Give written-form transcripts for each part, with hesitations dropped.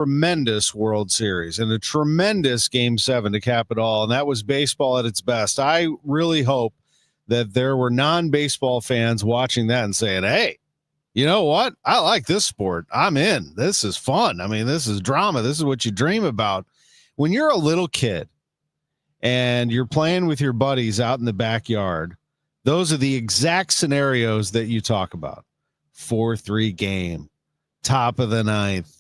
tremendous World Series and a tremendous Game 7 to cap it all, and that was baseball at its best. I really hope that there were non-baseball fans watching that and saying, hey, you know what? I like this sport. I'm in. This is fun. I mean, this is drama. This is what you dream about. When you're a little kid and you're playing with your buddies out in the backyard, those are the exact scenarios that you talk about. 4-3 game, top of the ninth,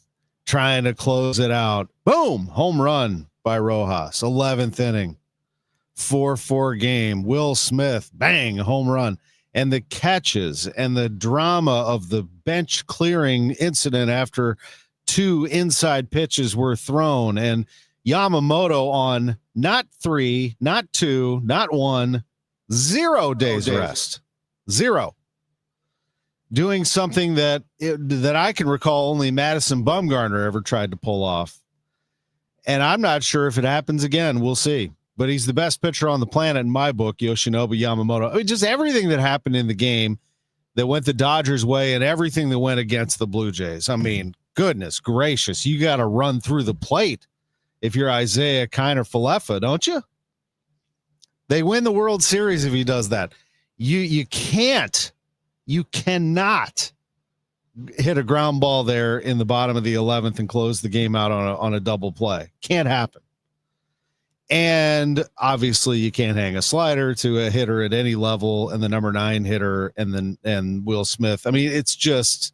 trying to close it out. Boom, home run by Rojas, 11th inning. 4-4 game, Will Smith, bang, home run. And the catches and the drama of the bench clearing incident after 2 inside pitches were thrown, and Yamamoto on not 3, not 2, not 1, 0 days rest. 0. Doing something that I can recall only Madison Bumgarner ever tried to pull off. And I'm not sure if it happens again. We'll see. But he's the best pitcher on the planet in my book, Yoshinobu Yamamoto. I mean, just everything that happened in the game that went the Dodgers' way and everything that went against the Blue Jays. I mean, goodness gracious, you got to run through the plate if you're Isaiah Kiner-Falefa, don't you? They win the World Series if he does that. You cannot hit a ground ball there in the bottom of the 11th and close the game out on a double play. Can't happen. And obviously you can't hang a slider to a hitter at any level, and the number 9 hitter and Will Smith. I mean, it's just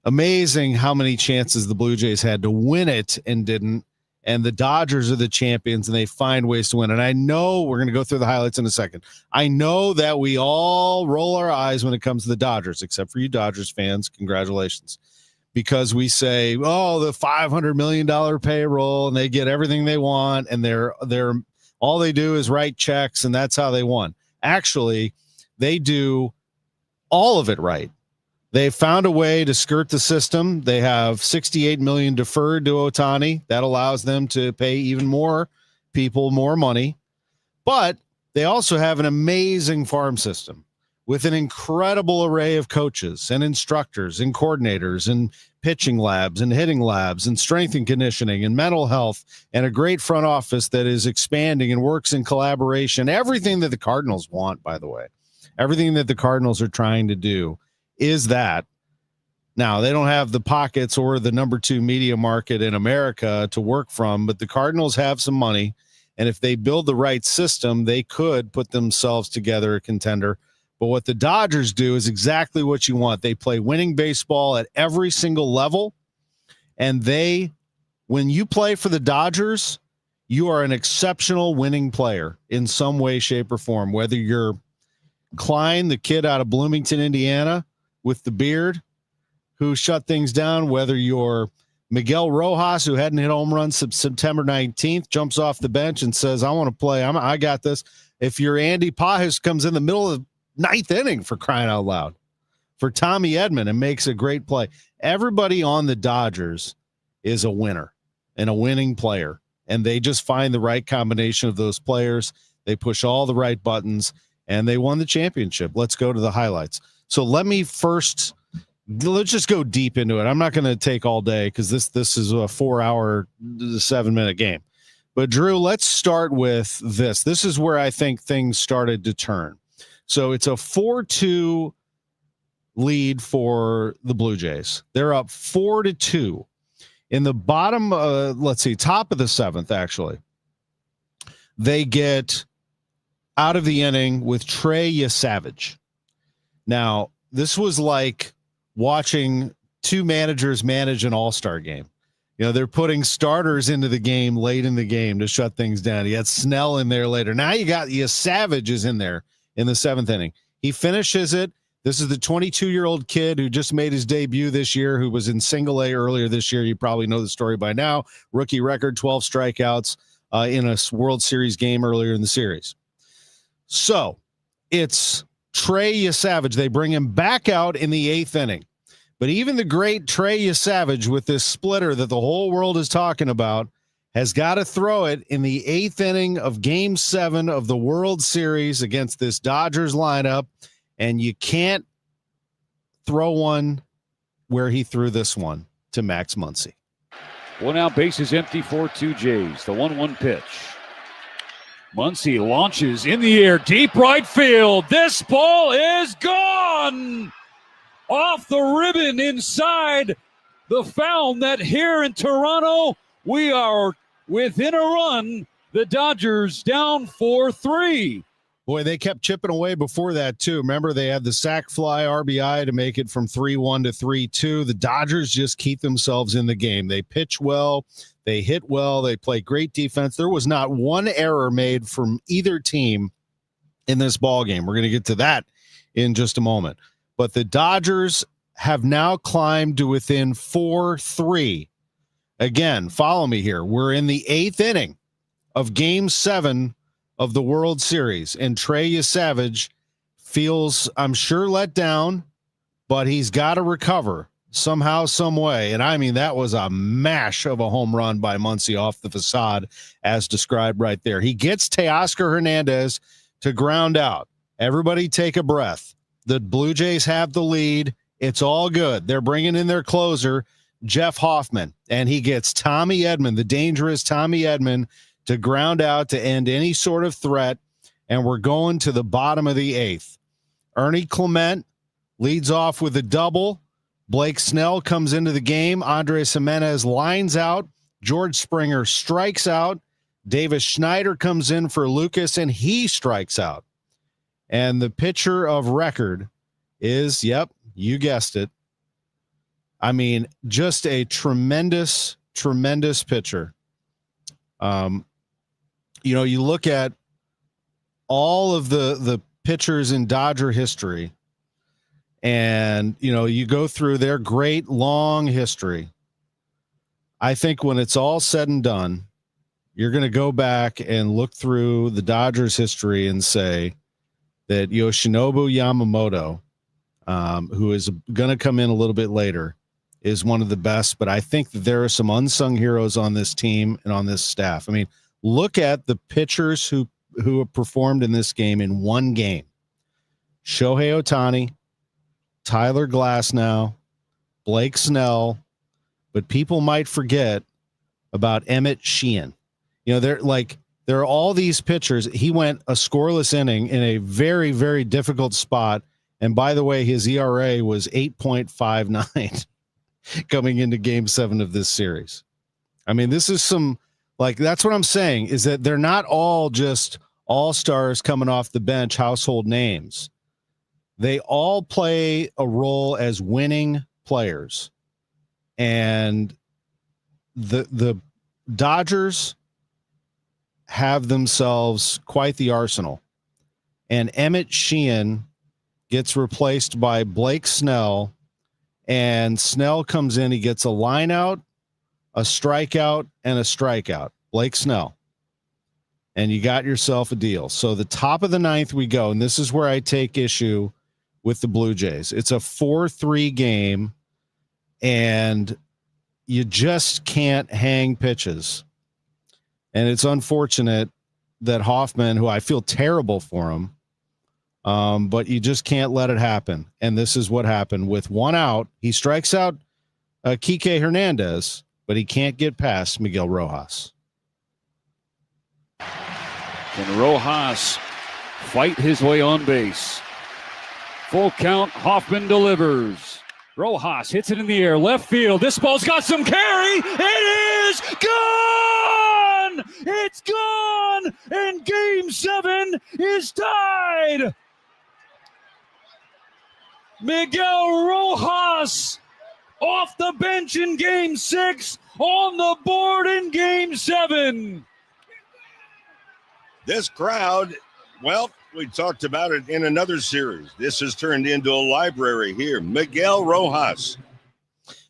amazing how many chances the Blue Jays had to win it and didn't. And the Dodgers are the champions, and they find ways to win. And I know we're going to go through the highlights in a second. I know that we all roll our eyes when it comes to the Dodgers, except for you Dodgers fans. Congratulations. Because we say, oh, the $500 million payroll, and they get everything they want, and they're all they do is write checks, and that's how they won. Actually, they do all of it right. They found a way to skirt the system. They have $68 million deferred to Ohtani. That allows them to pay even more people more money. But they also have an amazing farm system with an incredible array of coaches and instructors and coordinators and pitching labs and hitting labs and strength and conditioning and mental health, and a great front office that is expanding and works in collaboration. Everything that the Cardinals want, by the way, everything that the Cardinals are trying to do is that. Now, they don't have the pockets or the number 2 media market in America to work from, but the Cardinals have some money. And if they build the right system, they could put themselves together a contender. But what the Dodgers do is exactly what you want. They play winning baseball at every single level. And when you play for the Dodgers, you are an exceptional winning player in some way, shape, or form. Whether you're Klein, the kid out of Bloomington, Indiana, with the beard, who shut things down, whether you're Miguel Rojas, who hadn't hit home runs since September 19th, jumps off the bench and says, I want to play. I got this. If you're Andy Pahus, comes in the middle of 9th inning, for crying out loud, for Tommy Edman, and makes a great play. Everybody on the Dodgers is a winner and a winning player, and they just find the right combination of those players. They push all the right buttons, and they won the championship. Let's go to the highlights. So let's just go deep into it. I'm not going to take all day because this is a 4-hour, 7-minute game. But Drew, let's start with this. This is where I think things started to turn. So it's a 4-2 lead for the Blue Jays. They're up 4-2 in the bottom. Top of the 7th, actually. They get out of the inning with Trey Yesavage. Now, this was like watching 2 managers manage an all-star game. You know, they're putting starters into the game late in the game to shut things down. You had Snell in there later. Now you got Yesavage is in there in the 7th inning. He finishes it. This is the 22-year-old kid who just made his debut this year, who was in single A earlier this year. You probably know the story by now. Rookie record, 12 strikeouts in a World Series game earlier in the series. So it's Trey Yesavage. They bring him back out in the 8th inning. But even the great Trey Yesavage, with this splitter that the whole world is talking about, has got to throw it in the 8th inning of Game 7 of the World Series against this Dodgers lineup. And you can't throw one where he threw this one to Max Muncy. One out, bases empty, 4-2 Jays. The 1-1 pitch. Muncy launches in the air, deep right field. This ball is gone! Off the ribbon inside the foul net here in Toronto. We are within a run. The Dodgers down 4-3. Boy, they kept chipping away before that, too. Remember, they had the sac fly RBI to make it from 3-1 to 3-2. The Dodgers just keep themselves in the game. They pitch well. They hit well. They play great defense. There was not one error made from either team in this ballgame. We're going to get to that in just a moment. But the Dodgers have now climbed to within 4-3. Again, follow me here. We're in the 8th inning of Game 7 of the World Series, and Trey Yesavage feels, I'm sure, let down, but he's got to recover somehow, some way. And I mean, that was a mash of a home run by Muncy off the facade, as described right there. He gets Teoscar Hernandez to ground out. Everybody take a breath. The Blue Jays have the lead. It's all good. They're bringing in their closer, Jeff Hoffman, and he gets Tommy Edman, the dangerous Tommy Edman, to ground out to end any sort of threat, and we're going to the bottom of the 8th. Ernie Clement leads off with a double. Blake Snell comes into the game. Andres Jimenez lines out. George Springer strikes out. Davis Schneider comes in for Lucas, and he strikes out. And the pitcher of record is, yep, you guessed it. I mean, just a tremendous, tremendous pitcher. You know, you look at all of the pitchers in Dodger history, and, you know, you go through their great long history. I think when it's all said and done, you're going to go back and look through the Dodgers history and say that Yoshinobu Yamamoto, who is going to come in a little bit later, is one of the best. But I think that there are some unsung heroes on this team and on this staff. I mean, look at the pitchers who have performed in this game in one game. Shohei Ohtani, Tyler Glasnow, Blake Snell, but people might forget about Emmett Sheehan. You know, there are all these pitchers. He went a scoreless inning in a very, very difficult spot. And by the way, his ERA was 8.59 coming into Game 7 of this series. I mean, this is some, like, that's what I'm saying, is that they're not all just all-stars coming off the bench, household names. They all play a role as winning players. And the Dodgers have themselves quite the arsenal. And Emmett Sheehan gets replaced by Blake Snell, and Snell comes in. He gets a line out, a strikeout, and a strikeout. Blake Snell. And you got yourself a deal. So the top of the 9th we go, and this is where I take issue with the Blue Jays. It's a 4-3 game, and you just can't hang pitches. And it's unfortunate that Hoffman, who I feel terrible for him, but you just can't let it happen. And this is what happened. With one out, he strikes out Kike Hernandez, but he can't get past Miguel Rojas. Can Rojas fight his way on base? Full count, Hoffman delivers. Rojas hits it in the air, left field. This ball's got some carry. It is gone! It's gone! And Game 7 is tied! Miguel Rojas off the bench in Game 6, on the board in Game 7. This crowd, well, we talked about it in another series. This has turned into a library here. Miguel Rojas.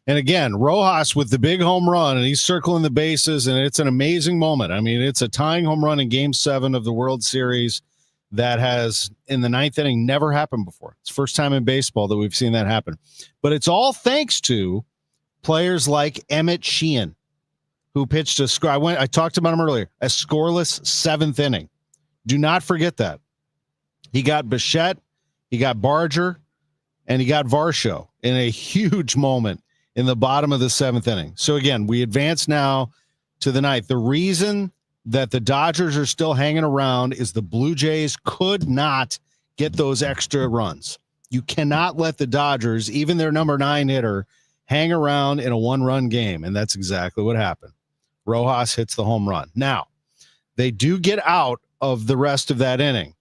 And again, Rojas with the big home run, and he's circling the bases, and it's an amazing moment. I mean, it's a tying home run in Game 7 of the World Series that has, in the 9th inning, never happened before. It's the first time in baseball that we've seen that happen. But it's all thanks to players like Emmett Sheehan, who pitched a score. I talked about him earlier, a scoreless 7th inning. Do not forget that. He got Bichette, he got Barger, and he got Varsho in a huge moment in the bottom of the 7th inning. So again, we advance now to the 9th. The reason that the Dodgers are still hanging around is the Blue Jays could not get those extra runs. You cannot let the Dodgers, even their number 9 hitter, hang around in a 1-run game. And that's exactly what happened. Rojas hits the home run. Now, they do get out of the rest of that inning.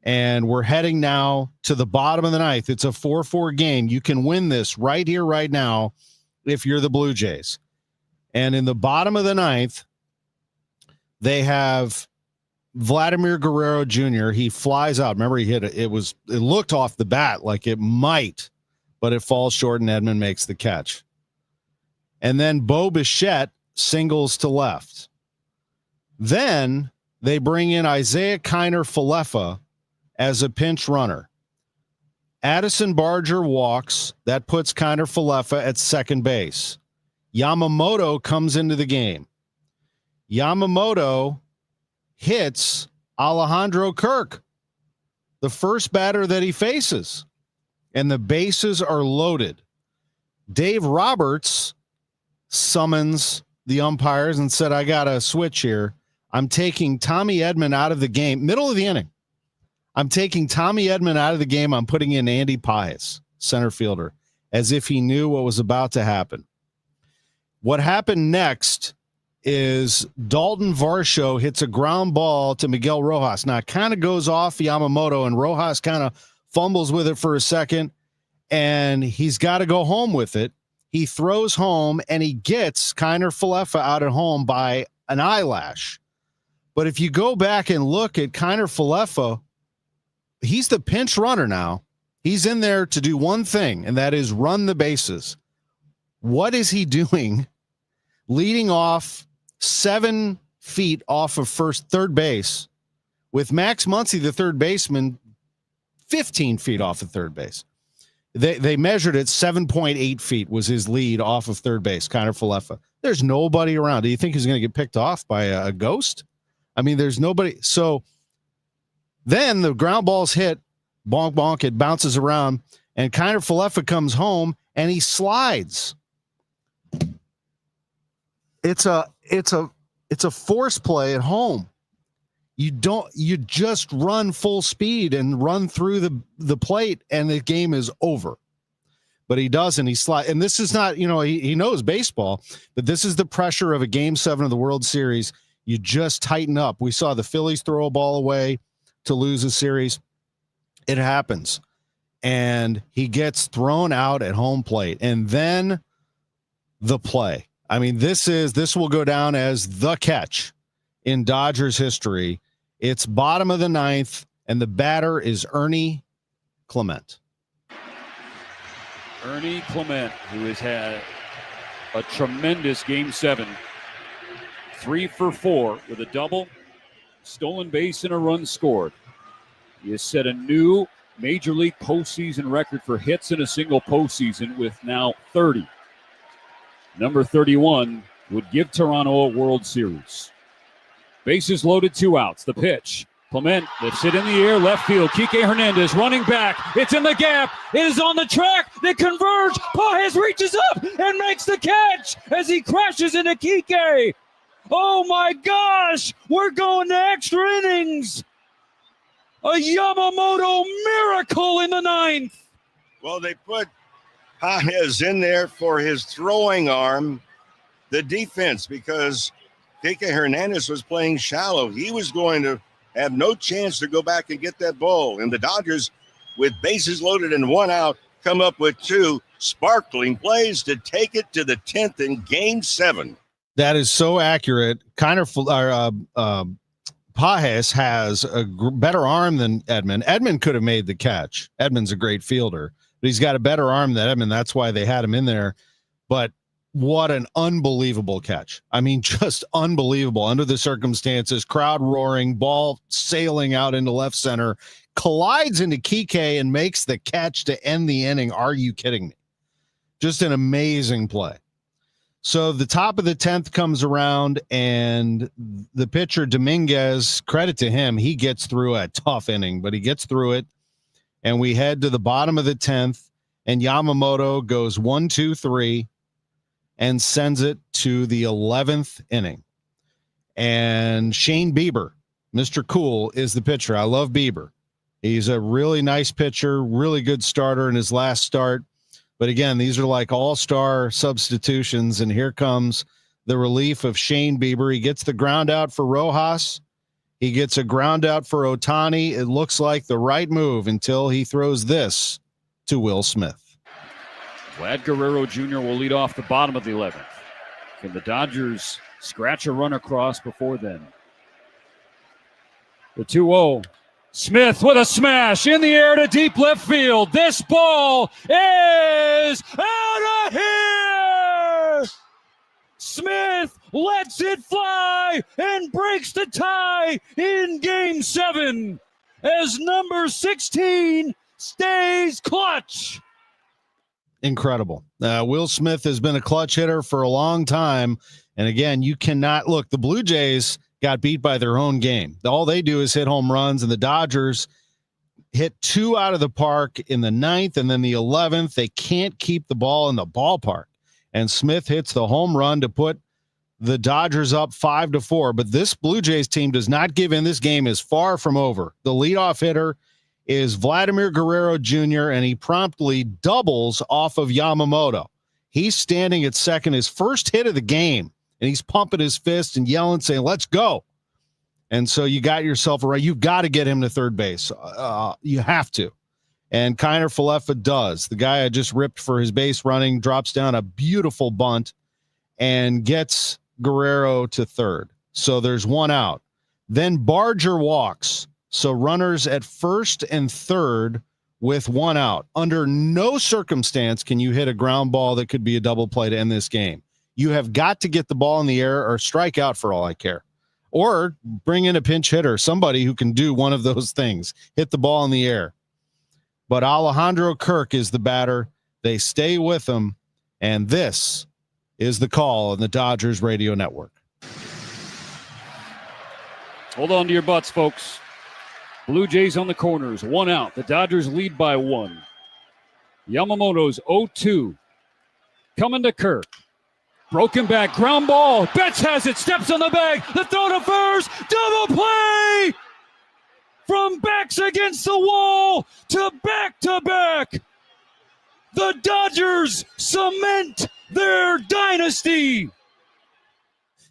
And we're heading now to the bottom of the 9th. It's a 4-4 game. You can win this right here, right now, if you're the Blue Jays. And in the bottom of the 9th, they have Vladimir Guerrero Jr. He flies out. Remember, he hit it. It looked off the bat like it might, but it falls short, and Edman makes the catch. And then Bo Bichette singles to left. Then they bring in Isaiah Kiner-Falefa as a pinch runner. Addison Barger walks. That puts Kiner-Falefa at second base. Yamamoto comes into the game. Yamamoto hits Alejandro Kirk, the first batter that he faces, and the bases are loaded. Dave Roberts summons the umpires and said, I got a switch here. I'm taking Tommy Edman out of the game, middle of the inning. I'm taking Tommy Edman out of the game. I'm putting in Andy Pius, center fielder, as if he knew what was about to happen. What happened next is Dalton Varsho hits a ground ball to Miguel Rojas. Now, it kind of goes off Yamamoto, and Rojas kind of fumbles with it for a second, and he's got to go home with it. He throws home, and he gets Kiner-Falefa out at home by an eyelash. But if you go back and look at Kiner-Falefa, he's the pinch runner now. He's in there to do one thing, and that is run the bases. What is he doing leading off 7 feet off of third base with Max Muncy, the third baseman, 15 feet off of third base? They measured it 7.8 feet was his lead off of third base, Kiner-Falefa. There's nobody around. Do you think he's going to get picked off by a ghost? I mean, there's nobody. So then the ground ball's hit, bonk, bonk, it bounces around, and Kiner-Falefa comes home, and he slides. It's a force play at home. You just run full speed and run through the plate, and the game is over. But he doesn't. He slides. And this is not, he knows baseball, but this is the pressure of a Game 7 of the World Series. You just tighten up. We saw the Phillies throw a ball away to lose a series. It happens. And he gets thrown out at home plate. And then the play. I mean, this will go down as the catch in Dodgers history. It's bottom of the 9th, and the batter is Ernie Clement. Ernie Clement, who has had a tremendous Game 7. 3 for 4 with a double, stolen base, and a run scored. He has set a new Major League postseason record for hits in a single postseason with now 30. Number 31 would give Toronto a World Series. Bases loaded, 2 outs. The pitch. Clement lifts it in the air, left field. Kike Hernandez running back. It's in the gap. It is on the track. They converge. Pages reaches up and makes the catch as he crashes into Kike. Oh my gosh, we're going to extra innings. A Yamamoto miracle in the 9th. Well, they put Pages in there for his throwing arm, the defense, because Kike Hernandez was playing shallow. He was going to have no chance to go back and get that ball. And the Dodgers, with bases loaded and 1 out, come up with 2 sparkling plays to take it to the 10th in Game 7. That is so accurate. Pages has a better arm than Edman. Edman could have made the catch. Edman's a great fielder, but he's got a better arm than Edman. That's why they had him in there. But what an unbelievable catch. I mean, just unbelievable under the circumstances. Crowd roaring, ball sailing out into left center, collides into Kike and makes the catch to end the inning. Are you kidding me? Just an amazing play. So the top of the 10th comes around, and the pitcher Dominguez, credit to him, he gets through a tough inning, but he gets through it. And we head to the bottom of the 10th, and Yamamoto goes 1, 2, 3, and sends it to the 11th inning. And Shane Bieber, Mr. Cool, is the pitcher. I love Bieber. He's a really nice pitcher, really good starter in his last start. But again, these are like all-star substitutions, and here comes the relief of Shane Bieber. He gets the ground out for Rojas. He gets a ground out for Ohtani. It looks like the right move until he throws this to Will Smith. Vlad Guerrero Jr. will lead off the bottom of the 11th. Can the Dodgers scratch a run across before then? The 2-0. Smith with a smash in the air to deep left field. This ball is out of here! Smith lets it fly and breaks the tie in Game 7 as number 16 stays clutch. Incredible. Will Smith has been a clutch hitter for a long time. And again, you cannot look. The Blue Jays got beat by their own game. All they do is hit home runs, and the Dodgers hit 2 out of the park in the 9th and then the 11th. They can't keep the ball in the ballpark. And Smith hits the home run to put the Dodgers up 5-4. But this Blue Jays team does not give in. This game is far from over. The leadoff hitter is Vladimir Guerrero Jr., and he promptly doubles off of Yamamoto. He's standing at second, his first hit of the game, and he's pumping his fist and yelling, saying, let's go. And so you got yourself right. You got to get him to third base. You have to. And Kiner Falefa does. The guy I just ripped for his base running drops down a beautiful bunt and gets Guerrero to third. So there's one out. Then Barger walks. So runners at first and third with one out. Under no circumstance can you hit a ground ball that could be a double play to end this game. You have got to get the ball in the air or strike out for all I care. Or bring in a pinch hitter, somebody who can do one of those things, hit the ball in the air. But Alejandro Kirk is the batter. They stay with him, and this is the call on the Dodgers radio network. Hold on to your butts, folks. Blue Jays on the corners, one out. The Dodgers lead by 1. Yamamoto's 0-2. Coming to Kirk. Broken back, ground ball. Betts has it, steps on the bag. The throw to first, double play! From backs against the wall to back. The Dodgers cement their dynasty.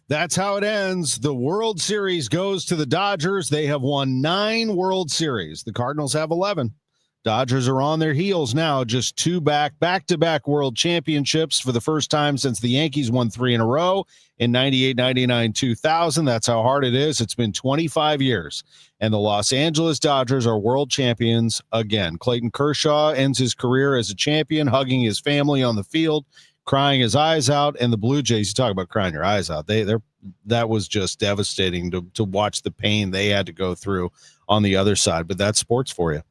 That's how it ends. The World Series goes to the Dodgers. They have won 9 World Series. The Cardinals have 11. Dodgers are on their heels now, just 2 back-to-back World Championships for the first time since the Yankees won 3 in a row in 98, 99, 2000. That's how hard it is. It's been 25 years, and the Los Angeles Dodgers are world champions again. Clayton Kershaw ends his career as a champion, hugging his family on the field, crying his eyes out, and the Blue Jays, you talk about crying your eyes out. That was just devastating to watch the pain they had to go through on the other side, but that's sports for you.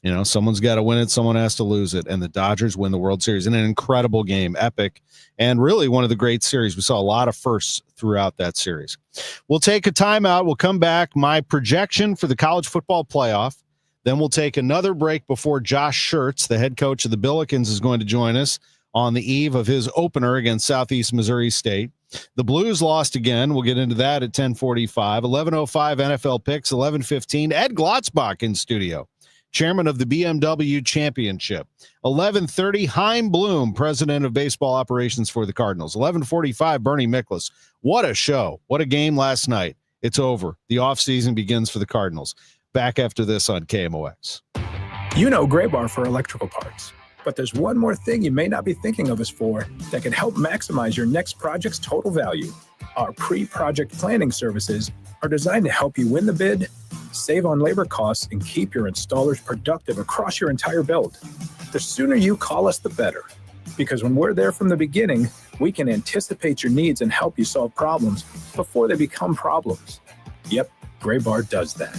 You know, someone's got to win it, someone has to lose it, and the Dodgers win the World Series in an incredible game, epic, and really one of the great series. We saw a lot of firsts throughout that series. We'll take a timeout. We'll come back. My projection for the college football playoff. Then we'll take another break before Josh Schertz, the head coach of the Billikens, is going to join us on the eve of his opener against Southeast Missouri State. The Blues lost again. We'll get into that at 10:45. 11:05 NFL picks, 11:15. Ed Glotzbach in studio, chairman of the BMW Championship. 11:30, Chaim Bloom, president of baseball operations for the Cardinals. 11:45, Bernie Miklasz. What a show. What a game last night. It's over. The offseason begins for the Cardinals. Back after this on KMOX. You know Gray Bar for electrical parts, but there's one more thing you may not be thinking of us for that can help maximize your next project's total value. Our pre-project planning services are designed to help you win the bid, save on labor costs, and keep your installers productive across your entire build. The sooner you call us, the better. Because when we're there from the beginning, we can anticipate your needs and help you solve problems before they become problems. Yep, Gray Bar does that.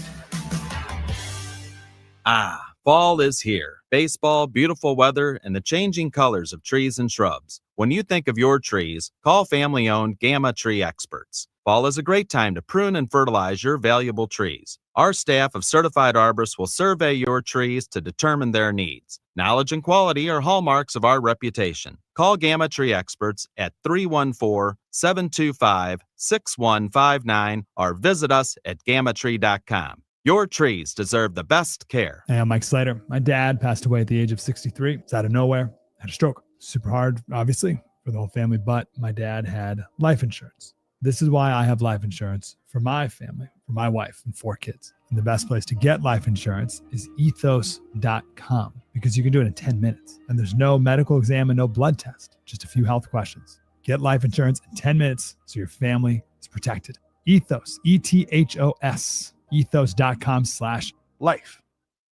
Fall is here. Baseball, beautiful weather, and the changing colors of trees and shrubs. When you think of your trees, call family-owned Gamma Tree Experts. Fall is a great time to prune and fertilize your valuable trees. Our staff of certified arborists will survey your trees to determine their needs. Knowledge and quality are hallmarks of our reputation. Call Gamma Tree Experts at 314-725-6159 or visit us at gammatree.com. Your trees deserve the best care. Hey, I'm Mike Slater. My dad passed away at the age of 63. It's out of nowhere. Had a stroke. Super hard, obviously, for the whole family, but my dad had life insurance. This is why I have life insurance for my family, for my wife and 4 kids. And the best place to get life insurance is ethos.com because you can do it in 10 minutes. And there's no medical exam and no blood test, just a few health questions. Get life insurance in 10 minutes so your family is protected. Ethos, E-T-H-O-S, ethos.com/life.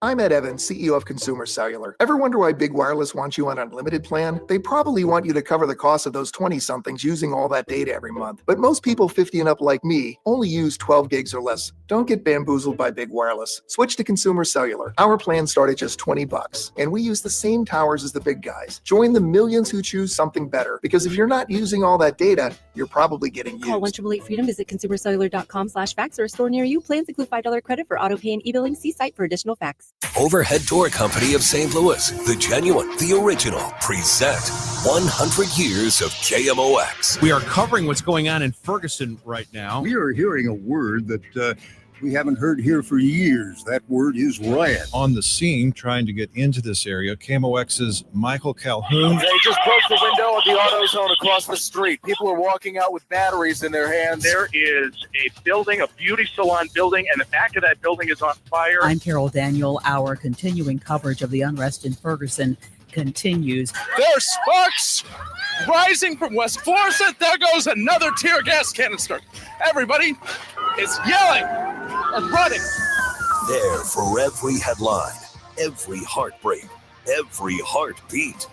I'm Ed Evans, CEO of Consumer Cellular. Ever wonder why Big Wireless wants you on an unlimited plan? They probably want you to cover the cost of those 20-somethings using all that data every month. But most people 50 and up like me only use 12 gigs or less. Don't get bamboozled by Big Wireless. Switch to Consumer Cellular. Our plans start at just $20, and we use the same towers as the big guys. Join the millions who choose something better, because if you're not using all that data, you're probably getting used. Call 1-888-FREEDOM, visit consumercellular.com/facts or a store near you. Plans include $5 credit for auto pay and e-billing. See site for additional facts. Overhead Door Company of St. Louis, the genuine, the original, present 100 years of KMOX. We are covering what's going on in Ferguson right now. We are hearing a word that we haven't heard here for years. That word is riot. On the scene, trying to get into this area, KMOX's Michael Calhoun. They just broke the window of the AutoZone across the street. People are walking out with batteries in their hands. There is a building, a beauty salon building, and the back of that building is on fire. I'm Carol Daniel. Our continuing coverage of the unrest in Ferguson continues. There's sparks rising from West Florissant. There goes another tear gas canister. Everybody is yelling and running. There for every headline, every heartbreak, every heartbeat.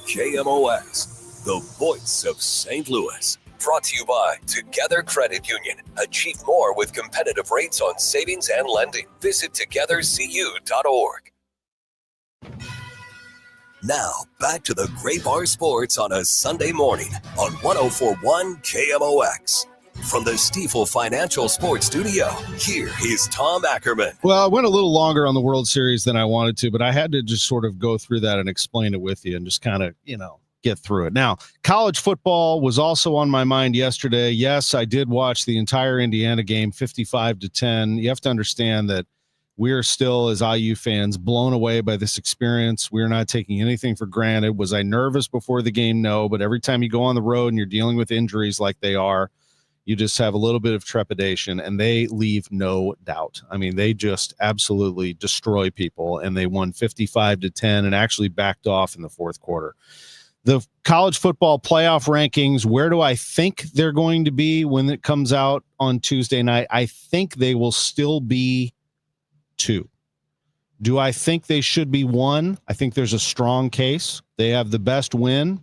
KMOX, the voice of St. Louis. Brought to you by Together Credit Union. Achieve more with competitive rates on savings and lending. Visit togethercu.org. Now, back to the Gray Bar Sports on a Sunday morning on 104.1 KMOX. From the Stifel Financial Sports Studio, here is Tom Ackerman. Well, I went a little longer on the World Series than I wanted to, but I had to just sort of go through that and explain it with you and just kind of, get through it. Now, college football was also on my mind yesterday. Yes, I did watch the entire Indiana game, 55-10. You have to understand that we are still, as IU fans, blown away by this experience. We're not taking anything for granted. Was I nervous before the game? No, but every time you go on the road and you're dealing with injuries like they are, you just have a little bit of trepidation, and they leave no doubt. I mean, they just absolutely destroy people, and they won 55-10 and actually backed off in the fourth quarter. The college football playoff rankings, where do I think they're going to be when it comes out on Tuesday night? I think they will still be 2. Do I think they should be 1? I think there's a strong case. They have the best win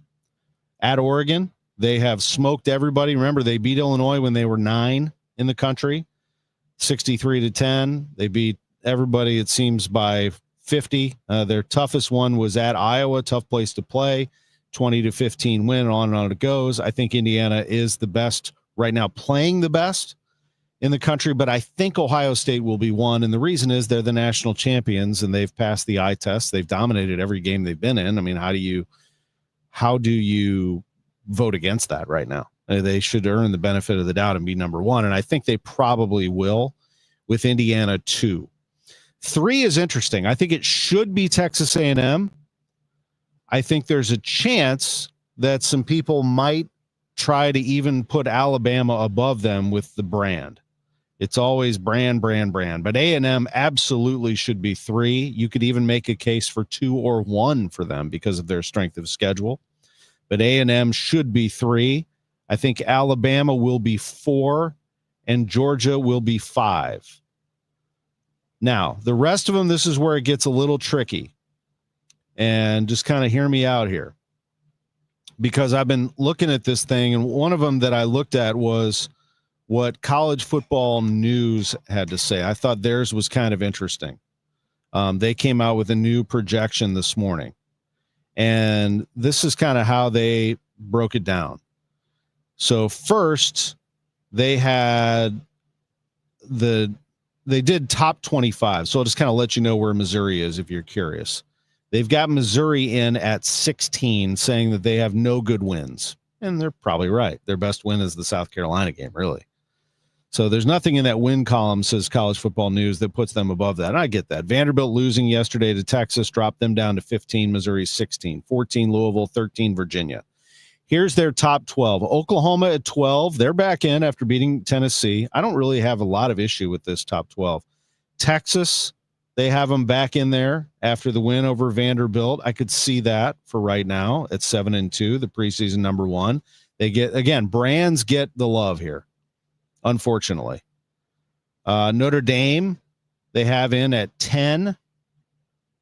at Oregon. They have smoked everybody. Remember, they beat Illinois when they were 9 in the country, 63-10. They beat everybody, it seems, by 50. Their toughest one was at Iowa, tough place to play, 20-15 win, on and on it goes. I think Indiana is the best right now, playing the best in the country, but I think Ohio State will be 1. And the reason is they're the national champions and they've passed the eye test. They've dominated every game they've been in. I mean, how do you vote against that right now? They should earn the benefit of the doubt and be number 1. And I think they probably will, with Indiana 2. 3 is interesting. I think it should be Texas A&M. I think there's a chance that some people might try to even put Alabama above them with the brand. It's always brand. But A&M absolutely should be 3. You could even make a case for 2 or 1 for them because of their strength of schedule. But A&M should be 3. I think Alabama will be 4, and Georgia will be 5. Now, the rest of them, this is where it gets a little tricky. And just kind of hear me out here, because I've been looking at this thing, and one of them that I looked at was what College Football News had to say. I thought theirs was kind of interesting. They came out with a new projection this morning, and this is kind of how they broke it down. So first, they had the they did top 25. So I'll just kind of let you know where Missouri is if you're curious. They've got Missouri in at 16, saying that they have no good wins. And they're probably right. Their best win is the South Carolina game, really. So there's nothing in that win column, says College Football News, that puts them above that. And I get that. Vanderbilt losing yesterday to Texas dropped them down to 15, Missouri 16, 14 Louisville, 13 Virginia. Here's their top 12. Oklahoma at 12. They're back in after beating Tennessee. I don't really have a lot of issue with this top 12. Texas, they have them back in there after the win over Vanderbilt. I could see that for right now at 7-2, the preseason number 1. They get, again, brands get the love here. Unfortunately, Notre Dame, they have in at 10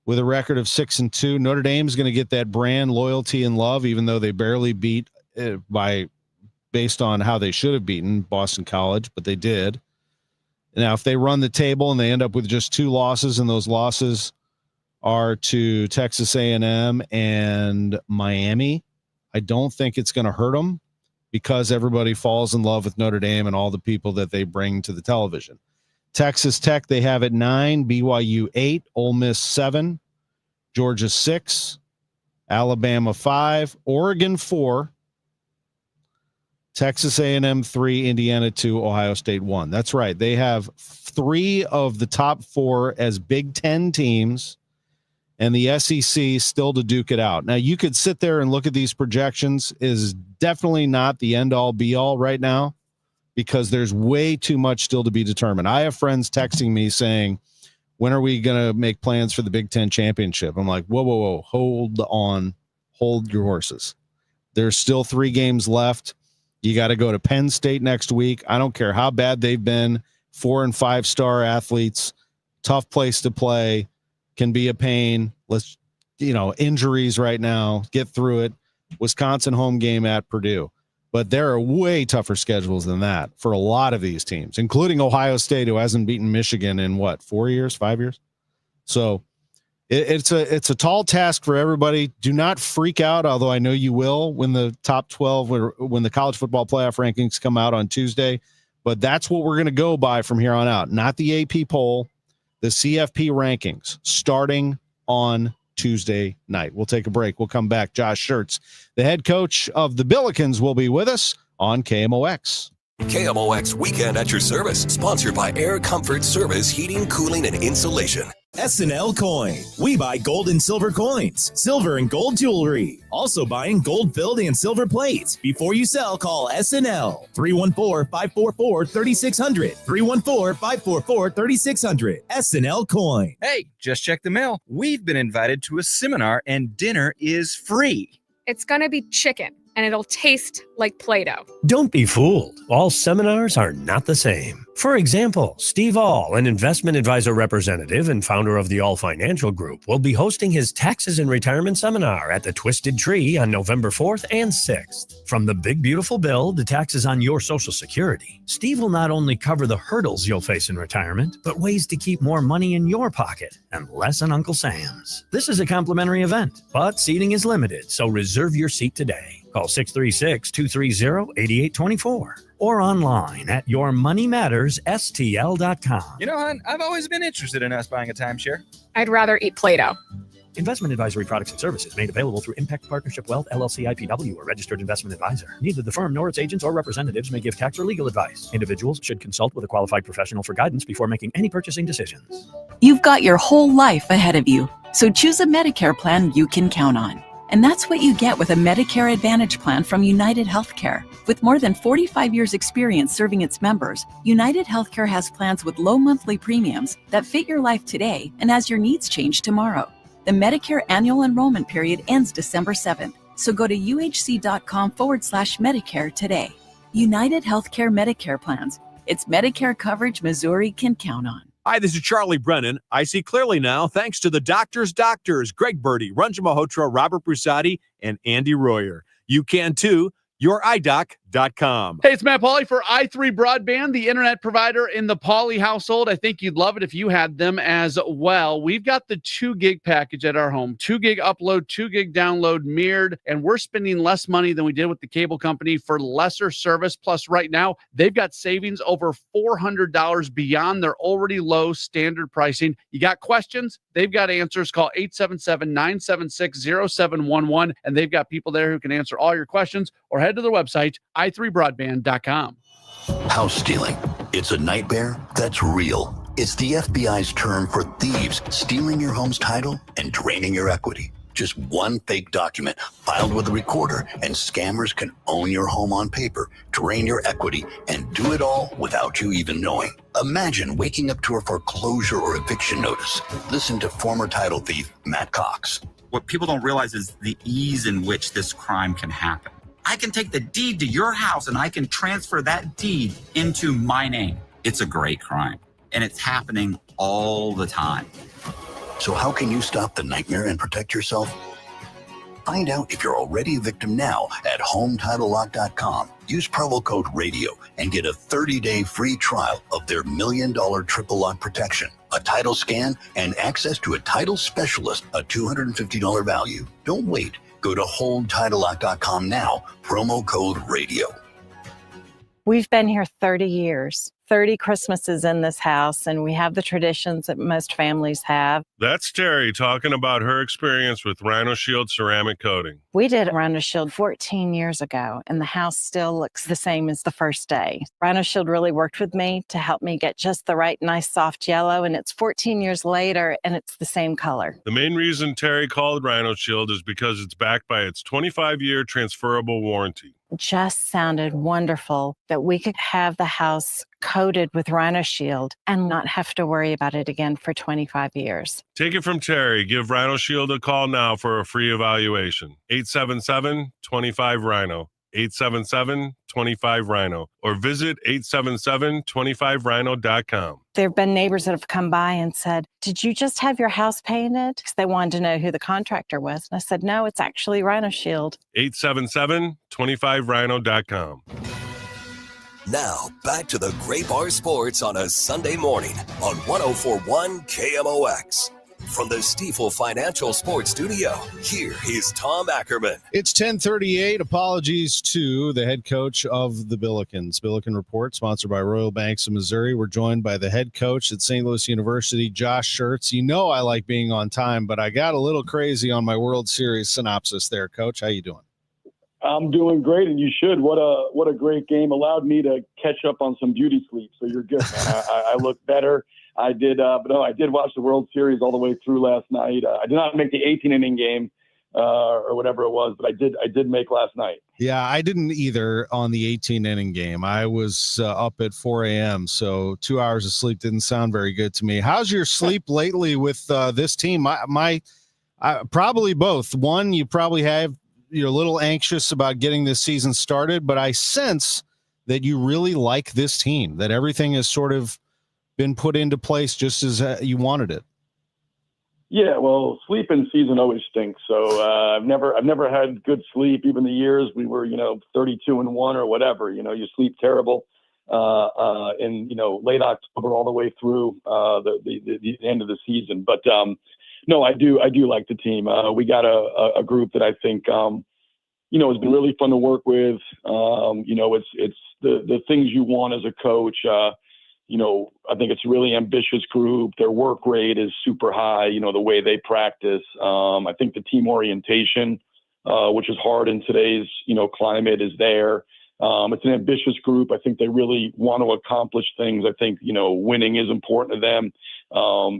with a record of 6-2. Notre Dame is going to get that brand loyalty and love, even though they barely beat based on how they should have beaten Boston College, but they did. Now, if they run the table and they end up with just 2 losses, and those losses are to Texas A&M and Miami, I don't think it's going to hurt them, because everybody falls in love with Notre Dame and all the people that they bring to the television. Texas Tech, they have at 9, BYU 8, Ole Miss 7, Georgia 6, Alabama 5, Oregon 4, Texas A&M 3, Indiana 2, Ohio State 1. That's right. They have 3 of the top 4 as Big Ten teams, and the SEC still to duke it out. Now, you could sit there and look at these projections. Is definitely not the end-all, be-all right now, because there's way too much still to be determined. I have friends texting me saying, when are we going to make plans for the Big Ten Championship? I'm like, whoa, hold on. Hold your horses. There's still 3 games left. You got to go to Penn State next week. I don't care how bad they've been. 4- and 5-star athletes, tough place to play. Can be a pain. Injuries right now, get through it. Wisconsin home game at Purdue. But there are way tougher schedules than that for a lot of these teams, including Ohio State, who hasn't beaten Michigan in 4 years, 5 years. So it's a tall task for everybody. Do not freak out, although I know you will when the top 12, when the college football playoff rankings come out on Tuesday. But that's what we're going to go by from here on out, not the AP poll. The CFP rankings starting on Tuesday night. We'll take a break. We'll come back. Josh Schertz, the head coach of the Billikens, will be with us on KMOX. KMOX Weekend at your service, sponsored by Air Comfort Service Heating, Cooling, and Insulation. SNL Coin. We buy gold and silver coins, silver and gold jewelry. Also buying gold-filled and silver plates. Before you sell, call SNL. 314-544-3600. 314-544-3600. SNL Coin. Hey, just check the mail. We've been invited to a seminar and dinner is free. It's going to be chicken, and it'll taste like Play-Doh. Don't be fooled. All seminars are not the same. For example, Steve All, an investment advisor representative and founder of the All Financial Group, will be hosting his Taxes and Retirement Seminar at the Twisted Tree on November 4th and 6th. From the big beautiful bill to taxes on your Social Security, Steve will not only cover the hurdles you'll face in retirement, but ways to keep more money in your pocket and less in Uncle Sam's. This is a complimentary event, but seating is limited, so reserve your seat today. Call 636-230-8824 or online at yourmoneymattersstl.com. You know, hon, I've always been interested in us buying a timeshare. I'd rather eat Play-Doh. Investment advisory products and services made available through Impact Partnership Wealth, LLC, IPW, or registered investment advisor. Neither the firm nor its agents or representatives may give tax or legal advice. Individuals should consult with a qualified professional for guidance before making any purchasing decisions. You've got your whole life ahead of you, so choose a Medicare plan you can count on. And that's what you get with a Medicare Advantage plan from United Healthcare. With more than 45 years experience serving its members, United Healthcare has plans with low monthly premiums that fit your life today and as your needs change tomorrow. The Medicare annual enrollment period ends December 7th, so go to uhc.com/Medicare today. United Healthcare Medicare plans. It's Medicare coverage Missouri can count on. Hi, this is Charlie Brennan. I see clearly now thanks to the doctors, Greg Birdie, Ranjan Malhotra, Robert Brusati, and Andy Royer. You can too. Your eye doc, HomeTitleLock.com. Hey, it's Matt Pauley for i3 Broadband, the internet provider in the Pauley household. I think you'd love it if you had them as well. We've got the 2 gig package at our home, 2 gig upload, 2 gig download mirrored, and we're spending less money than we did with the cable company for lesser service. Plus, right now, they've got savings over $400 beyond their already low standard pricing. You got questions? They've got answers. Call 877-976-0711, and they've got people there who can answer all your questions, or head to their website, i3broadband.com. House stealing. It's a nightmare that's real. It's the FBI's term for thieves stealing your home's title and draining your equity. Just one fake document filed with a recorder, and scammers can own your home on paper, drain your equity, and do it all without you even knowing. Imagine waking up to a foreclosure or eviction notice. Listen to former title thief Matt Cox. What people don't realize is the ease in which this crime can happen. I can take the deed to your house and I can transfer that deed into my name. It's a great crime, and it's happening all the time. So how can you stop the nightmare and protect yourself? Find out if you're already a victim now at HomeTitleLock.com. Use promo code RADIO and get a 30-day free trial of their $1 million triple lock protection, a title scan, and access to a title specialist, a $250 value. Don't wait. Go to HoldTitleLock.com now, promo code RADIO. We've been here 30 years, 30 Christmases in this house, and we have the traditions that most families have. That's Terry talking about her experience with Rhino Shield ceramic coating. We did Rhino Shield 14 years ago, and the house still looks the same as the first day. Rhino Shield really worked with me to help me get just the right, nice, soft yellow, and it's 14 years later, and it's the same color. The main reason Terry called Rhino Shield is because it's backed by its 25-year transferable warranty. Just sounded wonderful that we could have the house coated with Rhino Shield and not have to worry about it again for 25 years. Take it from Terry. Give Rhino Shield a call now for a free evaluation. 877-25-RHINO. 877-25-RHINO. Or visit 877-25rhino.com. There have been neighbors that have come by and said, "Did you just have your house painted?" Because they wanted to know who the contractor was. And I said, "No, it's actually Rhino Shield." 877-25rhino.com. Now, back to the Gray Bar Sports on a Sunday morning on 104.1 KMOX. From the Stifel Financial Sports Studio, here is Tom Ackerman. It's 10:38. Apologies to the head coach of the Billikens. Billiken Report, sponsored by Royal Banks of Missouri. We're joined by the head coach at St. Louis University, Josh Schertz. You know I like being on time, but I got a little crazy on my World Series synopsis there, Coach. How you doing? I'm doing great, and you should. What a great game. Allowed me to catch up on some beauty sleep, so you're good, man. I look better. I did, but no, I did watch the World Series all the way through last night. I did not make the 18-inning game or whatever it was, but I did make last night. Yeah, I didn't either on the 18-inning game. I was up at 4 a.m., so 2 hours of sleep didn't sound very good to me. How's your sleep lately with this team? My probably both. One, you probably you're a little anxious about getting this season started, but I sense that you really like this team, that everything has sort of been put into place just as you wanted it. Yeah, well, sleep in season always stinks. So I've never had good sleep. Even the years we were, 32-1 or whatever. You sleep terrible in late October all the way through the end of the season. But no, I do like the team. We got a group that I think has been really fun to work with. It's the things you want as a coach. I think it's a really ambitious group. Their work rate is super high, the way they practice. I think the team orientation, which is hard in today's, climate, is there. It's an ambitious group. I think they really want to accomplish things. I think, winning is important to them.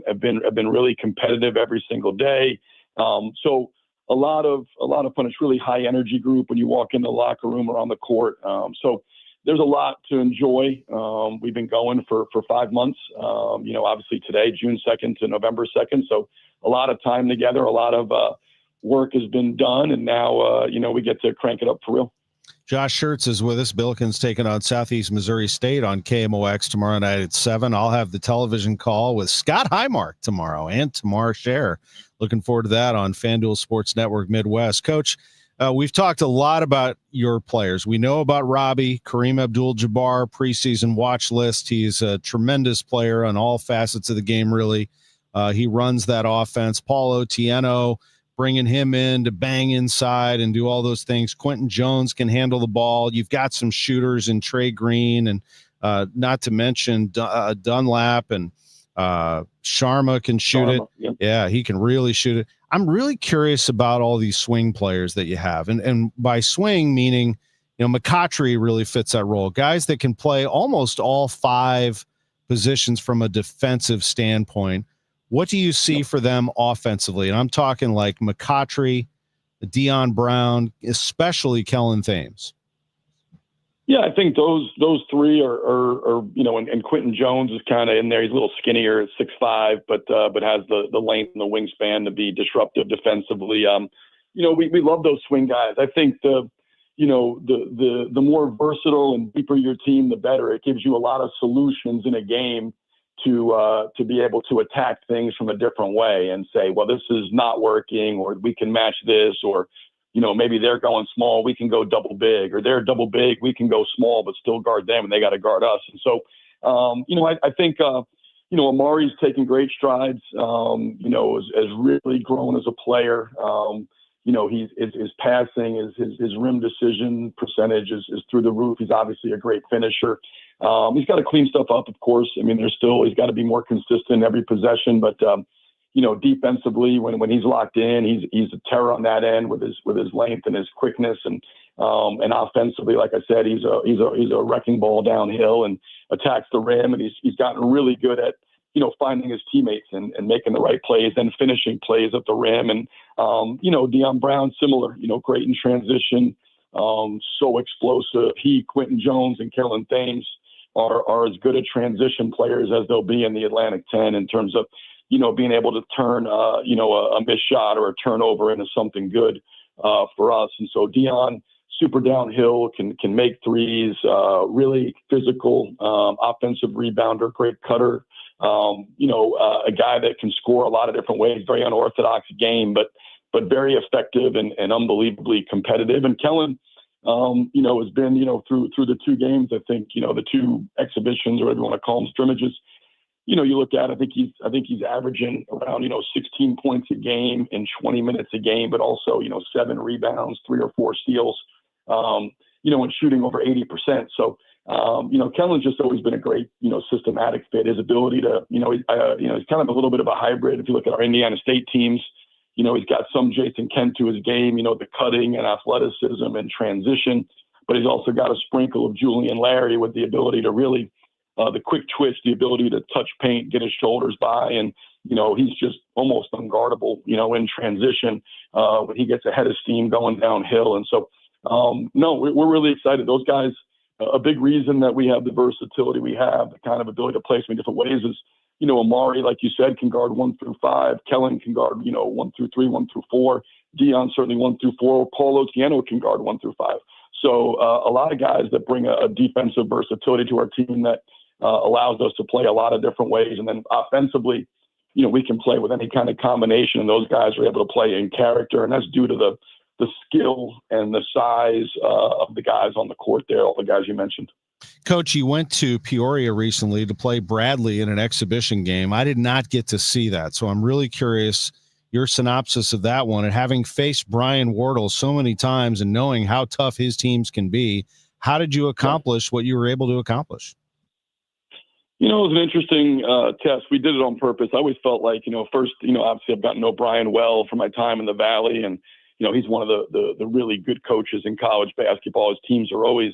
Have been really competitive every single day. So a lot of fun. It's really high energy group when you walk in the locker room or on the court. So there's a lot to enjoy. We've been going for 5 months, obviously today, June 2nd to November 2nd. So a lot of time together, a lot of work has been done. And now, we get to crank it up for real. Josh Schertz is with us. Billikens taking on Southeast Missouri State on KMOX tomorrow night at 7. I'll have the television call with Scott Highmark tomorrow and Tamar Scher. Looking forward to that on FanDuel Sports Network Midwest. Coach, We've talked a lot about your players. We know about Robbie, Kareem Abdul-Jabbar, preseason watch list. He's a tremendous player on all facets of the game, really. He runs that offense. Paul Otieno, bringing him in to bang inside and do all those things. Quentin Jones can handle the ball. You've got some shooters in Trey Green, and not to mention Dunlap, and Sharma can shoot it. Yep. Yeah, he can really shoot it. I'm really curious about all these swing players that you have. And by swing, meaning, McCautry really fits that role. Guys that can play almost all 5 positions from a defensive standpoint. What do you see for them offensively? And I'm talking like McCautry, Deion Brown, especially Kellen Thames. Yeah, I think those 3 are and Quentin Jones is kind of in there. He's a little skinnier, 6'5", but has the length and the wingspan to be disruptive defensively. We love those swing guys. I think the more versatile and deeper your team, the better. It gives you a lot of solutions in a game to be able to attack things from a different way and say, well, this is not working, or we can match this, or maybe they're going small, we can go double big, or they're double big, we can go small, but still guard them, and they got to guard us. And so, I think, Amari's taking great strides, has really grown as a player. His passing, his rim decision percentage is through the roof. He's obviously a great finisher. He's got to clean stuff up, of course. I mean, he's got to be more consistent every possession, but, defensively, when he's locked in, he's a terror on that end with his length and his quickness, and offensively, like I said, he's a wrecking ball downhill and attacks the rim, and he's gotten really good at finding his teammates and making the right plays and finishing plays at the rim. And Deion Brown, similar, great in transition, so explosive. Quentin Jones, and Kellen Thames are as good at transition players as they'll be in the Atlantic 10 in terms of being able to turn, a missed shot or a turnover into something good for us. And so Deion, super downhill, can make threes, really physical, offensive rebounder, great cutter, a guy that can score a lot of different ways, very unorthodox game, but very effective and unbelievably competitive. And Kellen, has been, through the 2 games, I think, the 2 exhibitions, or whatever you want to call them, scrimmages, you look at, I think he's averaging around, 16 points a game in 20 minutes a game, but also, 7 rebounds, 3 or 4 steals, and shooting over 80%. So, Kellen's just always been a great, systematic fit. His ability to, he's kind of a little bit of a hybrid. If you look at our Indiana State teams, he's got some Jason Kent to his game, the cutting and athleticism and transition, but he's also got a sprinkle of Julian Larry with the ability to really, the quick twitch, the ability to touch paint, get his shoulders by, and he's just almost unguardable, in transition when he gets ahead of steam going downhill. And so, we're really excited. Those guys, a big reason that we have the versatility we have, the kind of ability to play so many different ways is, Amari, like you said, can guard 1 through 5. Kellen can guard, 1 through 3, 1 through 4. Deion certainly 1 through 4. Paul Otieno can guard 1 through 5. So a lot of guys that bring a defensive versatility to our team that allows us to play a lot of different ways. And then offensively, we can play with any kind of combination, and those guys are able to play in character, and that's due to the skill and the size of the guys on the court there, all the guys you mentioned. Coach, you went to Peoria recently to play Bradley in an exhibition game. I did not get to see that, so I'm really curious your synopsis of that one. And having faced Brian Wardle so many times and knowing how tough his teams can be, how did you accomplish what you were able to accomplish? It was an interesting test. We did it on purpose. I always felt like, first, obviously I've gotten to know Brian well from my time in the Valley, and he's one of the really good coaches in college basketball. His teams are always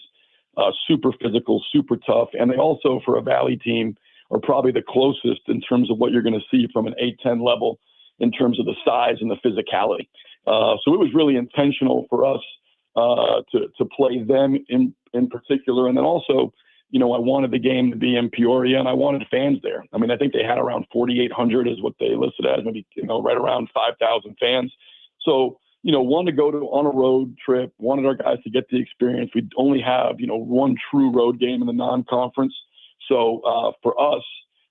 super physical, super tough. And they also, for a Valley team, are probably the closest in terms of what you're going to see from an A-10 level in terms of the size and the physicality. So it was really intentional for us to play them in particular. And then also, I wanted the game to be in Peoria, and I wanted fans there. I mean, I think they had around 4,800 is what they listed as, maybe, right around 5,000 fans. So, wanted to go on a road trip, wanted our guys to get the experience. We only have, one true road game in the non-conference. So for us,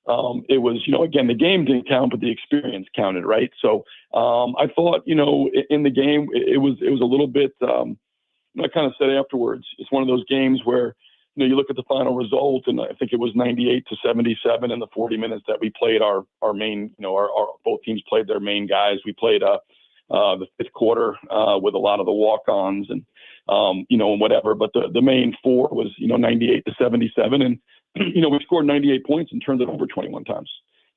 it was, again, the game didn't count, but the experience counted, right? So I thought, in the game, it was a little bit, I kind of said afterwards, it's one of those games where, you look at the final result, and I think it was 98-77 in the 40 minutes that we played our main, our both teams played their main guys. We played the fifth quarter with a lot of the walk-ons and, and whatever. But the main four was, 98-77. And, we scored 98 points and turned it over 21 times.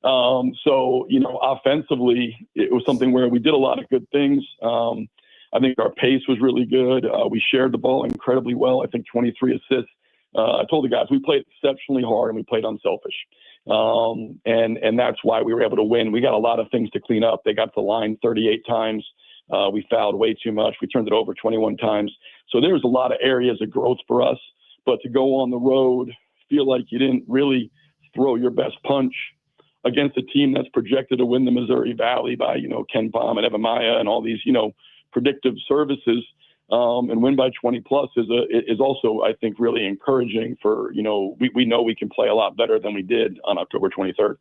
So, offensively, it was something where we did a lot of good things. I think our pace was really good. We shared the ball incredibly well. I think 23 assists. I told the guys we played exceptionally hard and we played unselfish. And that's why we were able to win. We got a lot of things to clean up. They got to the line 38 times. We fouled way too much. We turned it over 21 times. So there's a lot of areas of growth for us. But to go on the road, feel like you didn't really throw your best punch against a team that's projected to win the Missouri Valley by, Ken Palm and Evan Maya and all these, predictive services, and win by 20 plus is also, I think, really encouraging for, we know we can play a lot better than we did on October 23rd.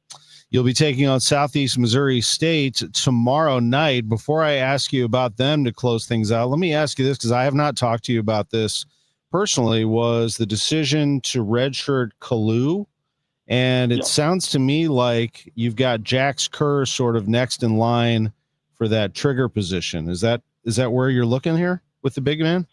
You'll be taking on Southeast Missouri State tomorrow night. Before I ask you about them to close things out, let me ask you this, because I have not talked to you about this personally, was the decision to redshirt Kalu. And it sounds to me like you've got Jax Kerr sort of next in line for that trigger position. Is that where you're looking here with the big man?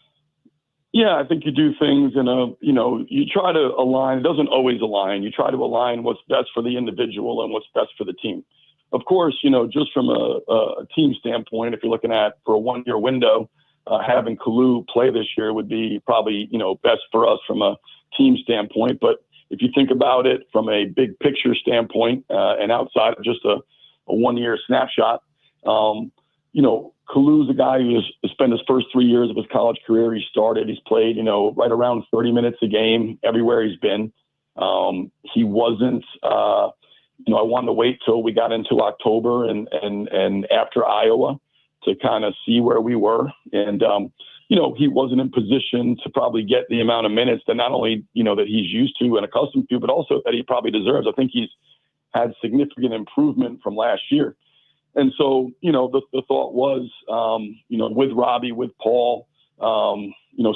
Yeah, I think you do things in you try to align. It doesn't always align. You try to align what's best for the individual and what's best for the team. Of course, just from a team standpoint, if you're looking at for a 1-year window, having Kalu play this year would be probably, best for us from a team standpoint. But if you think about it from a big picture standpoint, and outside of just a 1-year snapshot, Kalu's a guy who has spent his first 3 years of his college career. He's played, right around 30 minutes a game everywhere he's been. He wasn't, I wanted to wait till we got into October and after Iowa to kind of see where we were. And, he wasn't in position to probably get the amount of minutes that not only, that he's used to and accustomed to, but also that he probably deserves. I think he's had significant improvement from last year. And so, the thought was, with Robbie, with Paul,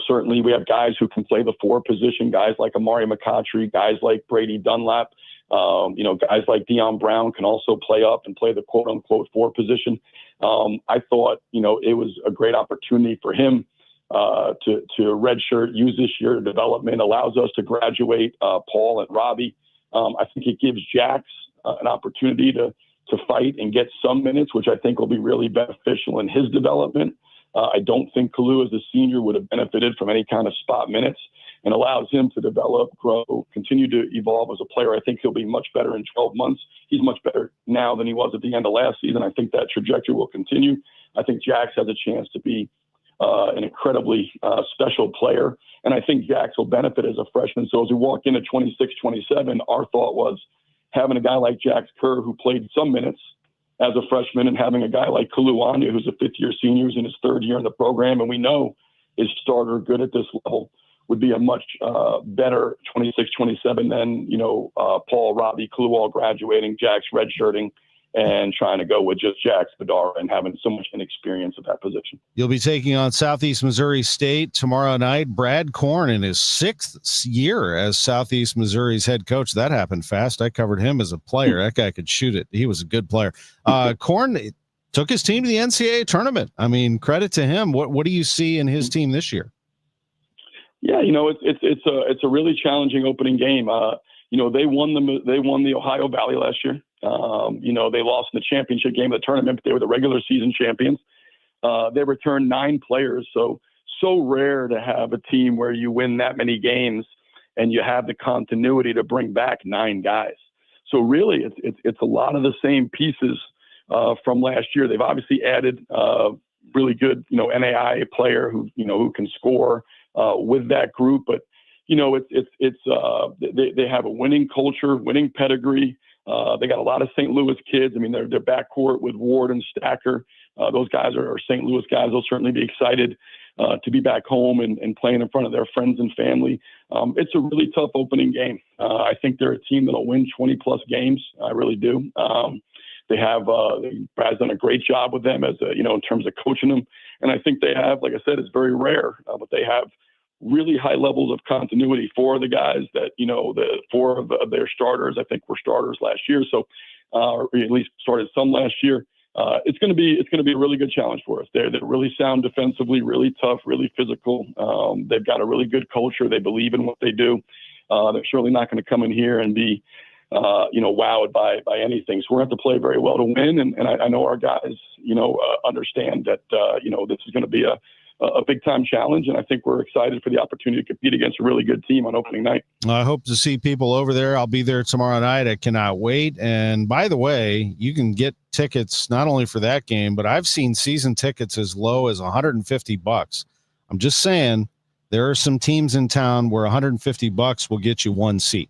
certainly we have guys who can play the 4 position, guys like Amari McCoughtry, guys like Brady Dunlap, guys like Deion Brown can also play up and play the quote unquote 4 position. I thought, it was a great opportunity for him to redshirt, use this year development, allows us to graduate Paul and Robbie. I think it gives Jax an opportunity to fight and get some minutes, which I think will be really beneficial in his development. I don't think Kalu as a senior would have benefited from any kind of spot minutes, and allows him to develop, grow, continue to evolve as a player. I think he'll be much better in 12 months. He's much better now than he was at the end of last season. I think that trajectory will continue. I think Jax has a chance to be an incredibly special player, and I think Jax will benefit as a freshman. So as we walk into 26-27, our thought was having a guy like Jax Kerr who played some minutes as a freshman, and having a guy like Kalu Anya, who's a 5th-year senior, who's in his 3rd year in the program, and we know is starter good at this level, would be a much better 26-27 than, Paul, Robbie, Kalu all graduating, Jax redshirting, and trying to go with just Jax Bedara and having so much inexperience at that position. You'll be taking on Southeast Missouri State tomorrow night. Brad Korn in his 6th year as Southeast Missouri's head coach. That happened fast. I covered him as a player. That guy could shoot it. He was a good player. Korn took his team to the NCAA tournament. I mean, credit to him. What do you see in his team this year? Yeah, it's a really challenging opening game. They won the Ohio Valley last year. They lost in the championship game of the tournament, but they were the regular season champions. They returned 9 players. So rare to have a team where you win that many games and you have the continuity to bring back 9 guys. So really it's a lot of the same pieces, from last year. They've obviously added, really good, NAI player who can score, with that group, but they have a winning culture, winning pedigree. They got a lot of St. Louis kids. I mean, their backcourt with Ward and Stacker. Those guys are St. Louis guys. They'll certainly be excited. to be back home and playing in front of their friends and family. It's a really tough opening game. I think they're a team that'll win 20-plus games. I really do. They have Brad's done a great job with them in terms of coaching them. And I think they have, like I said, it's very rare, but they have really high levels of continuity for the guys that, the four of their starters, I think, were starters last year. So, or at least started some last year. It's going to be a really good challenge for us. They're really sound defensively, really tough, really physical. They've got a really good culture. They believe in what they do. They're certainly not going to come in here and be, wowed by anything. So we're going to have to play very well to win. And I know our guys, understand that, this is going to be a big time challenge. And I think we're excited for the opportunity to compete against a really good team on opening night. I hope to see people over there. I'll be there tomorrow night. I cannot wait. And by the way, you can get tickets not only for that game, but I've seen season tickets as low as $150. I'm just saying there are some teams in town where $150 will get you one seat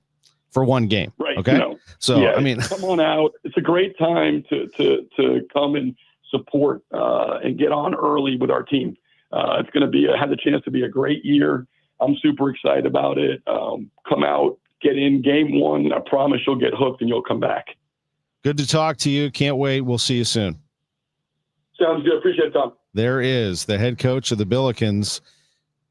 for one game. Right. Okay. So, yeah, I mean, come on out. It's a great time to come and support and get on early with our team. It's going to have the chance to be a great year. I'm super excited about it. Come out, get in game one. I promise you'll get hooked and you'll come back. Good to talk to you. Can't wait. We'll see you soon. Sounds good. Appreciate it, Tom. There is the head coach of the Billikens,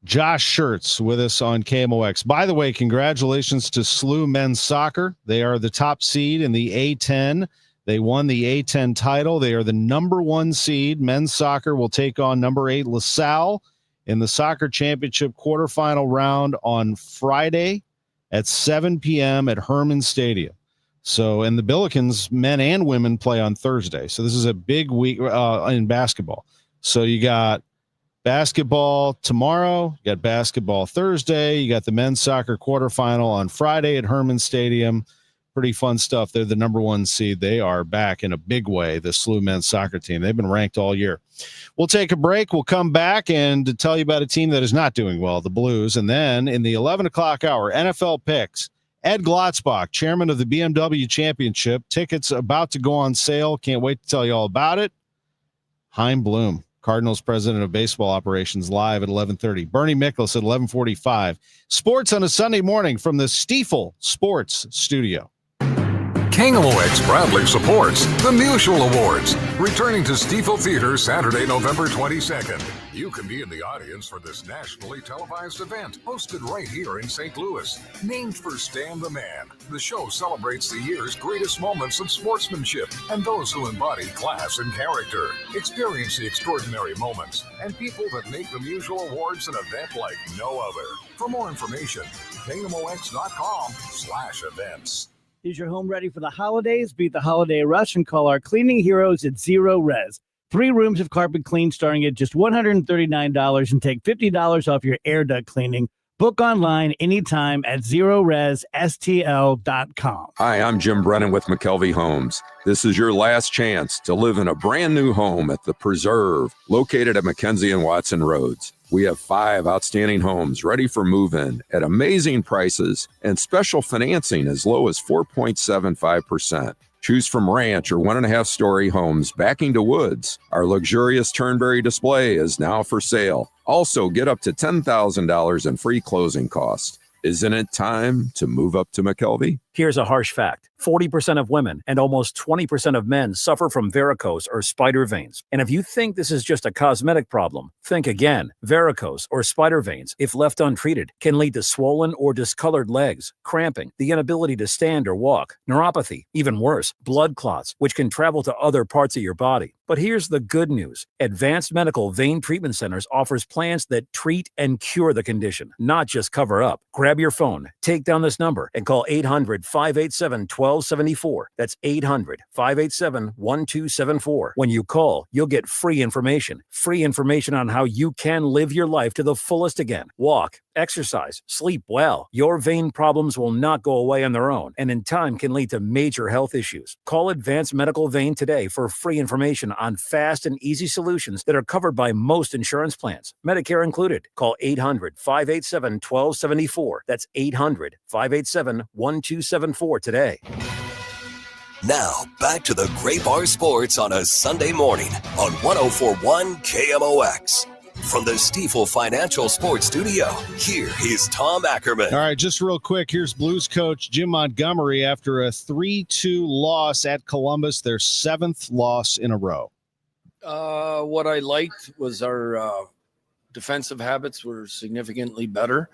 Josh Schertz, with us on KMOX. By the way, congratulations to SLU men's soccer. They are the top seed in the A10. They won the A10 title. They are the number 1 seed. Men's soccer will take on number 8 LaSalle in the soccer championship quarterfinal round on Friday at 7 p.m. at Herman Stadium. So, and the Billikens, men and women, play on Thursday. So this is a big week in basketball. So you got basketball tomorrow, you got basketball Thursday, you got the men's soccer quarterfinal on Friday at Herman Stadium. Pretty fun stuff. They're the number 1 seed. They are back in a big way, the SLU men's soccer team. They've been ranked all year. We'll take a break. We'll come back and to tell you about a team that is not doing well, the Blues. And then in the 11 o'clock hour, NFL picks. Ed Glotzbach, chairman of the BMW Championship. Tickets about to go on sale. Can't wait to tell you all about it. Chaim Bloom, Cardinals president of baseball operations, live at 11:30. Bernie Miklasz at 11:45. Sports on a Sunday morning from the Stiefel Sports Studio. KMOX proudly supports the Musial Awards, returning to Stiefel Theater Saturday, November 22nd. You can be in the audience for this nationally televised event, hosted right here in St. Louis. Named for Stan the Man, the show celebrates the year's greatest moments of sportsmanship and those who embody class and character. Experience the extraordinary moments and people that make the Musial Awards an event like no other. For more information, KMOX.com/events. Is your home ready for the holidays? Beat the holiday rush and call our cleaning heroes at Zero Res. 3 rooms of carpet clean starting at just $139 and take $50 off your air duct cleaning. Book online anytime at ZeroResSTL.com. Hi, I'm Jim Brennan with McKelvey Homes. This is your last chance to live in a brand new home at The Preserve, located at Mackenzie and Watson Roads. We have 5 outstanding homes ready for move-in at amazing prices and special financing as low as 4.75%. Choose from ranch or 1.5-story homes backing to woods. Our luxurious Turnberry display is now for sale. Also, get up to $10,000 in free closing costs. Isn't it time to move up to McKelvey? Here's a harsh fact. 40% of women and almost 20% of men suffer from varicose or spider veins. And if you think this is just a cosmetic problem, think again. Varicose or spider veins, if left untreated, can lead to swollen or discolored legs, cramping, the inability to stand or walk, neuropathy, even worse, blood clots, which can travel to other parts of your body. But here's the good news. Advanced Medical Vein Treatment Centers offers plans that treat and cure the condition, not just cover up. Grab your phone, take down this number, and call 800-587-1274. That's 800-587-1274. When you call, you'll get free information on how you can live your life to the fullest again. Walk, exercise, sleep well. Your vein problems will not go away on their own, and in time can lead to major health issues. Call Advanced Medical Vein today for free information on fast and easy solutions that are covered by most insurance plans, Medicare included. Call 800-587-1274. That's 800-587-1274 today. Now, back to the Great Bar Sports on a Sunday morning on 104.1 KMOX. From the Stifel Financial Sports Studio, here is Tom Ackerman. All right, just real quick, here's Blues coach Jim Montgomery after a 3-2 loss at Columbus, their 7th loss in a row. What I liked was our defensive habits were significantly better,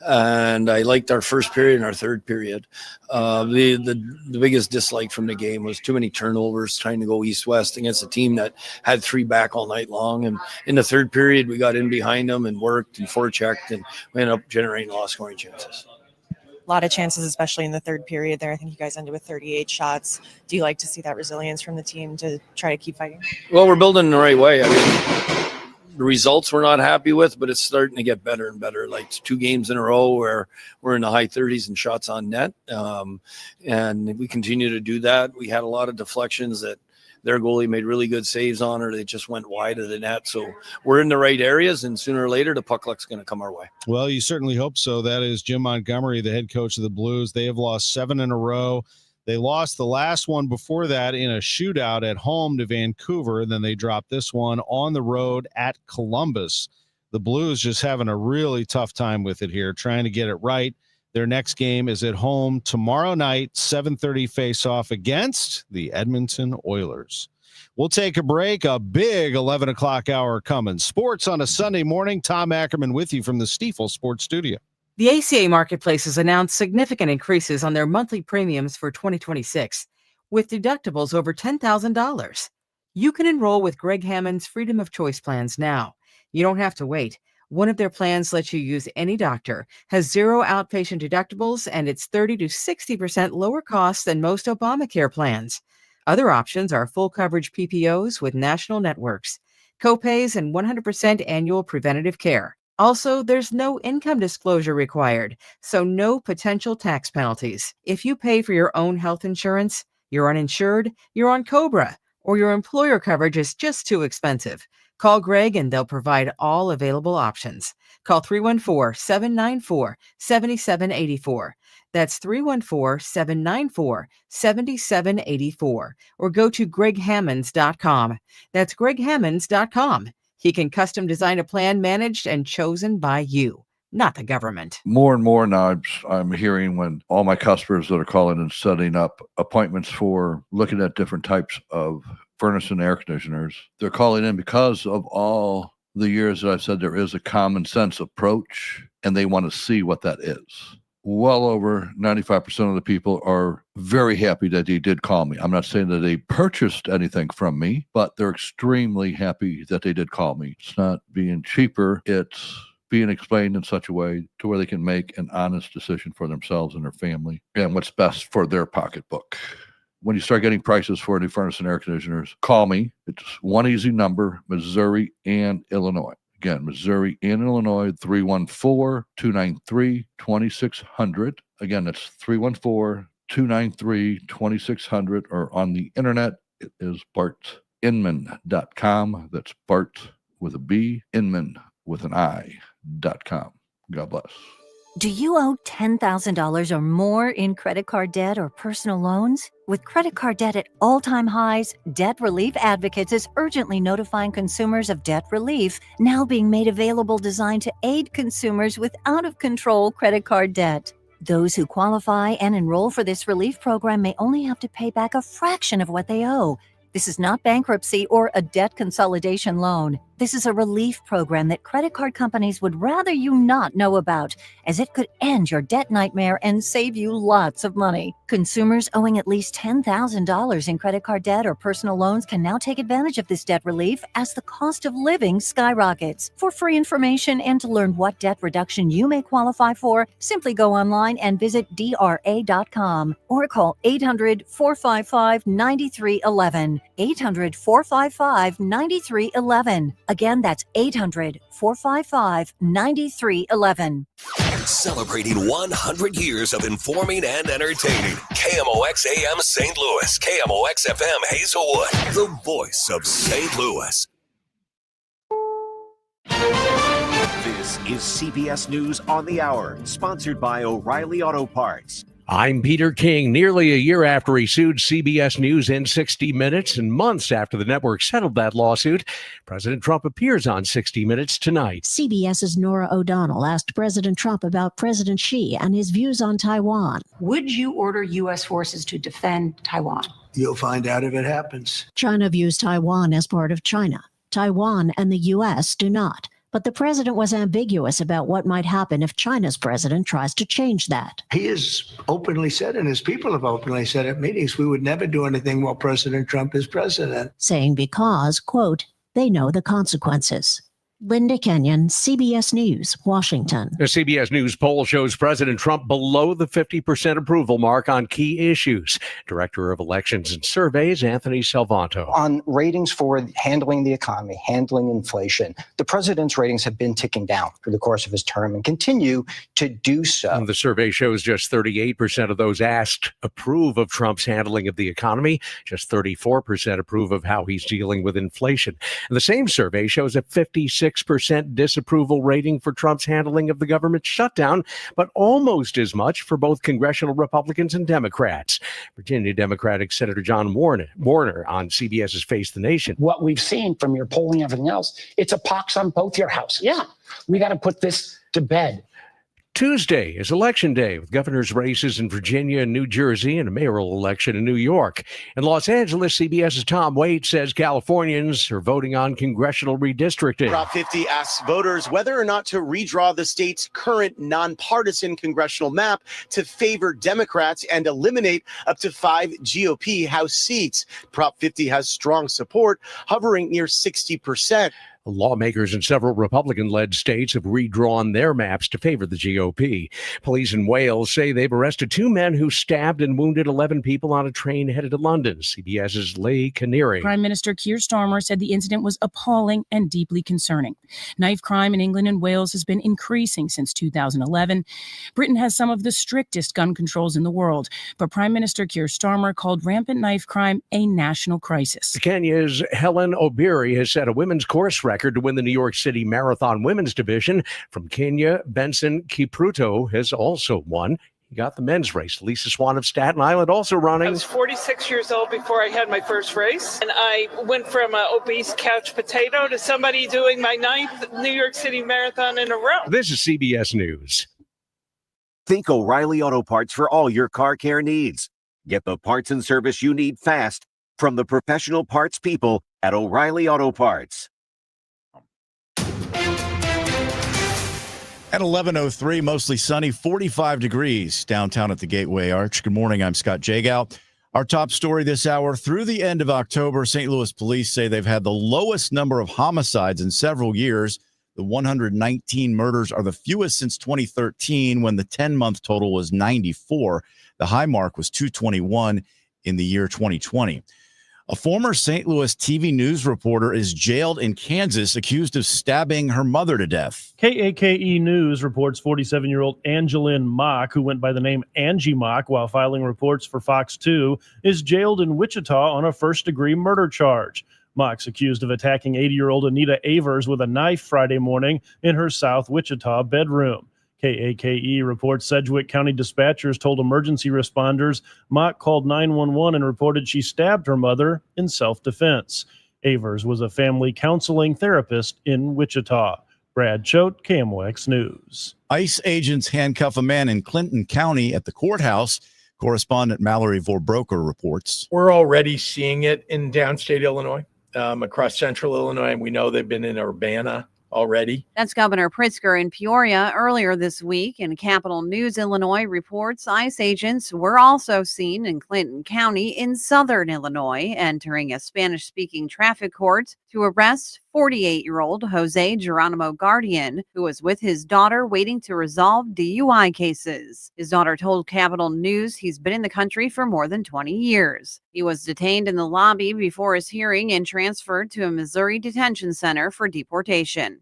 and I liked our first period and our third period. The biggest dislike from the game was too many turnovers, trying to go east-west against a team that had 3 back all night long. And in the third period, we got in behind them and worked and forechecked, and we ended up generating a lot of scoring chances. A lot of chances, especially in the third period there. I think you guys ended with 38 shots. Do you like to see that resilience from the team to try to keep fighting? Well, we're building the right way. I mean, the results we're not happy with, but it's starting to get better and better. Like 2 games in a row where we're in the high 30s in shots on net. And we continue to do that. We had a lot of deflections that their goalie made really good saves on, or they just went wide of the net. So we're in the right areas, and sooner or later, the puck luck's going to come our way. Well, you certainly hope so. That is Jim Montgomery, the head coach of the Blues. They have lost 7 in a row. They lost the last one before that in a shootout at home to Vancouver. Then they dropped this one on the road at Columbus. The Blues just having a really tough time with it here, trying to get it right. Their next game is at home tomorrow night, 7:30 face-off against the Edmonton Oilers. We'll take a break. A big 11 o'clock hour coming. Sports on a Sunday morning. Tom Ackerman with you from the Stifel Sports Studio. The ACA Marketplace has announced significant increases on their monthly premiums for 2026, with deductibles over $10,000. You can enroll with Greg Hammond's Freedom of Choice plans now. You don't have to wait. One of their plans lets you use any doctor, has 0 outpatient deductibles, and it's 30 to 60% lower costs than most Obamacare plans. Other options are full coverage PPOs with national networks, copays, and 100% annual preventative care. Also, there's no income disclosure required, so no potential tax penalties. If you pay for your own health insurance, you're uninsured, you're on COBRA, or your employer coverage is just too expensive, call Greg and they'll provide all available options. Call 314-794-7784. That's 314-794-7784. Or go to greghammonds.com. That's greghammonds.com. He can custom design a plan managed and chosen by you, not the government. More and more now I'm hearing when all my customers that are calling and setting up appointments for looking at different types of furnace and air conditioners, they're calling in because of all the years that I've said there is a common sense approach, and they want to see what that is. Well over 95% of the people are very happy that they did call me. I'm not saying that they purchased anything from me, but they're extremely happy that they did call me. It's not being cheaper. It's being explained in such a way to where they can make an honest decision for themselves and their family and what's best for their pocketbook. When you start getting prices for new furnace and air conditioners, call me. It's one easy number, Missouri and Illinois. Again, Missouri and Illinois, 314-293-2600. Again, that's 314-293-2600. Or on the internet, it is bartinman.com. That's Bart with a B, Inman with an I.com. God bless. Do you owe $10,000 or more in credit card debt or personal loans? With credit card debt at all-time highs, Debt Relief Advocates is urgently notifying consumers of debt relief now being made available, designed to aid consumers with out-of-control credit card debt. Those who qualify and enroll for this relief program may only have to pay back a fraction of what they owe. This is not bankruptcy or a debt consolidation loan. This is a relief program that credit card companies would rather you not know about, as it could end your debt nightmare and save you lots of money. Consumers owing at least $10,000 in credit card debt or personal loans can now take advantage of this debt relief as the cost of living skyrockets. For free information and to learn what debt reduction you may qualify for, simply go online and visit DRA.com or call 800-455-9311. 800-455-9311. Again, that's 800-455-9311. Celebrating 100 years of informing and entertaining. KMOX AM St. Louis. KMOX FM Hazelwood. The voice of St. Louis. This is CBS News on the Hour, sponsored by O'Reilly Auto Parts. I'm Peter King. Nearly a year after he sued CBS News in 60 Minutes and months after the network settled that lawsuit, President Trump appears on 60 Minutes tonight. CBS's Norah O'Donnell asked President Trump about President Xi and his views on Taiwan. Would you order U.S. forces to defend Taiwan? You'll find out if it happens. China views Taiwan as part of China. Taiwan and the U.S. do not. But the president was ambiguous about what might happen if China's president tries to change that. He has openly said, and his people have openly said at meetings, we would never do anything while President Trump is president. Saying because, quote, they know the consequences. Linda Kenyon, CBS News, Washington. The CBS News poll shows President Trump below the 50% approval mark on key issues. Director of Elections and Surveys, Anthony Salvanto. On ratings for handling the economy, handling inflation, the president's ratings have been ticking down through the course of his term and continue to do so. And the survey shows just 38% of those asked approve of Trump's handling of the economy. Just 34% approve of how he's dealing with inflation. And the same survey shows a 56% disapproval rating for Trump's handling of the government shutdown, but almost as much for both congressional Republicans and Democrats. Virginia Democratic Senator John Warner on CBS's Face the Nation. What we've seen from your polling, everything else, it's a pox on both your houses. Yeah, we got to put this to bed. Tuesday is Election Day, with governor's races in Virginia and New Jersey and a mayoral election in New York. In Los Angeles, CBS's Tom Waits says Californians are voting on congressional redistricting. Prop 50 asks voters whether or not to redraw the state's current nonpartisan congressional map to favor Democrats and eliminate up to 5 GOP House seats. Prop 50 has strong support, hovering near 60%. Lawmakers in several Republican-led states have redrawn their maps to favor the GOP. Police in Wales say they've arrested 2 men who stabbed and wounded 11 people on a train headed to London. CBS's Leigh Canary. Prime Minister Keir Starmer said the incident was appalling and deeply concerning. Knife crime in England and Wales has been increasing since 2011. Britain has some of the strictest gun controls in the world, but Prime Minister Keir Starmer called rampant knife crime a national crisis. Kenya's Helen Obiri has set a women's course record to win the New York City Marathon Women's Division. From Kenya, Benson Kipruto has also won. He got the men's race. Lisa Swan of Staten Island also running. I was 46 years old before I had my first race, and I went from an obese couch potato to somebody doing my 9th New York City Marathon in a row. This is CBS News. Think O'Reilly Auto Parts for all your car care needs. Get the parts and service you need fast from the professional parts people at O'Reilly Auto Parts. At 11:03, mostly sunny, 45 degrees downtown at the Gateway Arch. Good morning. I'm Scott Jagow. Our top story this hour: through the end of October, St. Louis police say they've had the lowest number of homicides in several years. The 119 murders are the fewest since 2013, when the 10-month total was 94. The high mark was 221 in the year 2020. A former St. Louis TV news reporter is jailed in Kansas, accused of stabbing her mother to death. KAKE News reports 47-year-old Angeline Mock, who went by the name Angie Mock while filing reports for Fox 2, is jailed in Wichita on a first-degree murder charge. Mock's accused of attacking 80-year-old Anita Avers with a knife Friday morning in her South Wichita bedroom. KAKE reports Sedgwick County dispatchers told emergency responders Mock called 911 and reported she stabbed her mother in self-defense. Avers was a family counseling therapist in Wichita. Brad Choate, KMOX News. ICE agents handcuff a man in Clinton County at the courthouse. Correspondent Mallory Vorbroker reports. We're already seeing it in downstate Illinois, across central Illinois, and we know they've been in Urbana already. That's Governor Pritzker in Peoria earlier this week. And Capital News Illinois reports ICE agents were also seen in Clinton County in southern Illinois, entering a Spanish-speaking traffic court to arrest 48-year-old Jose Geronimo Guardian, who was with his daughter waiting to resolve DUI cases. His daughter told Capital News he's been in the country for more than 20 years. He was detained in the lobby before his hearing and transferred to a Missouri detention center for deportation.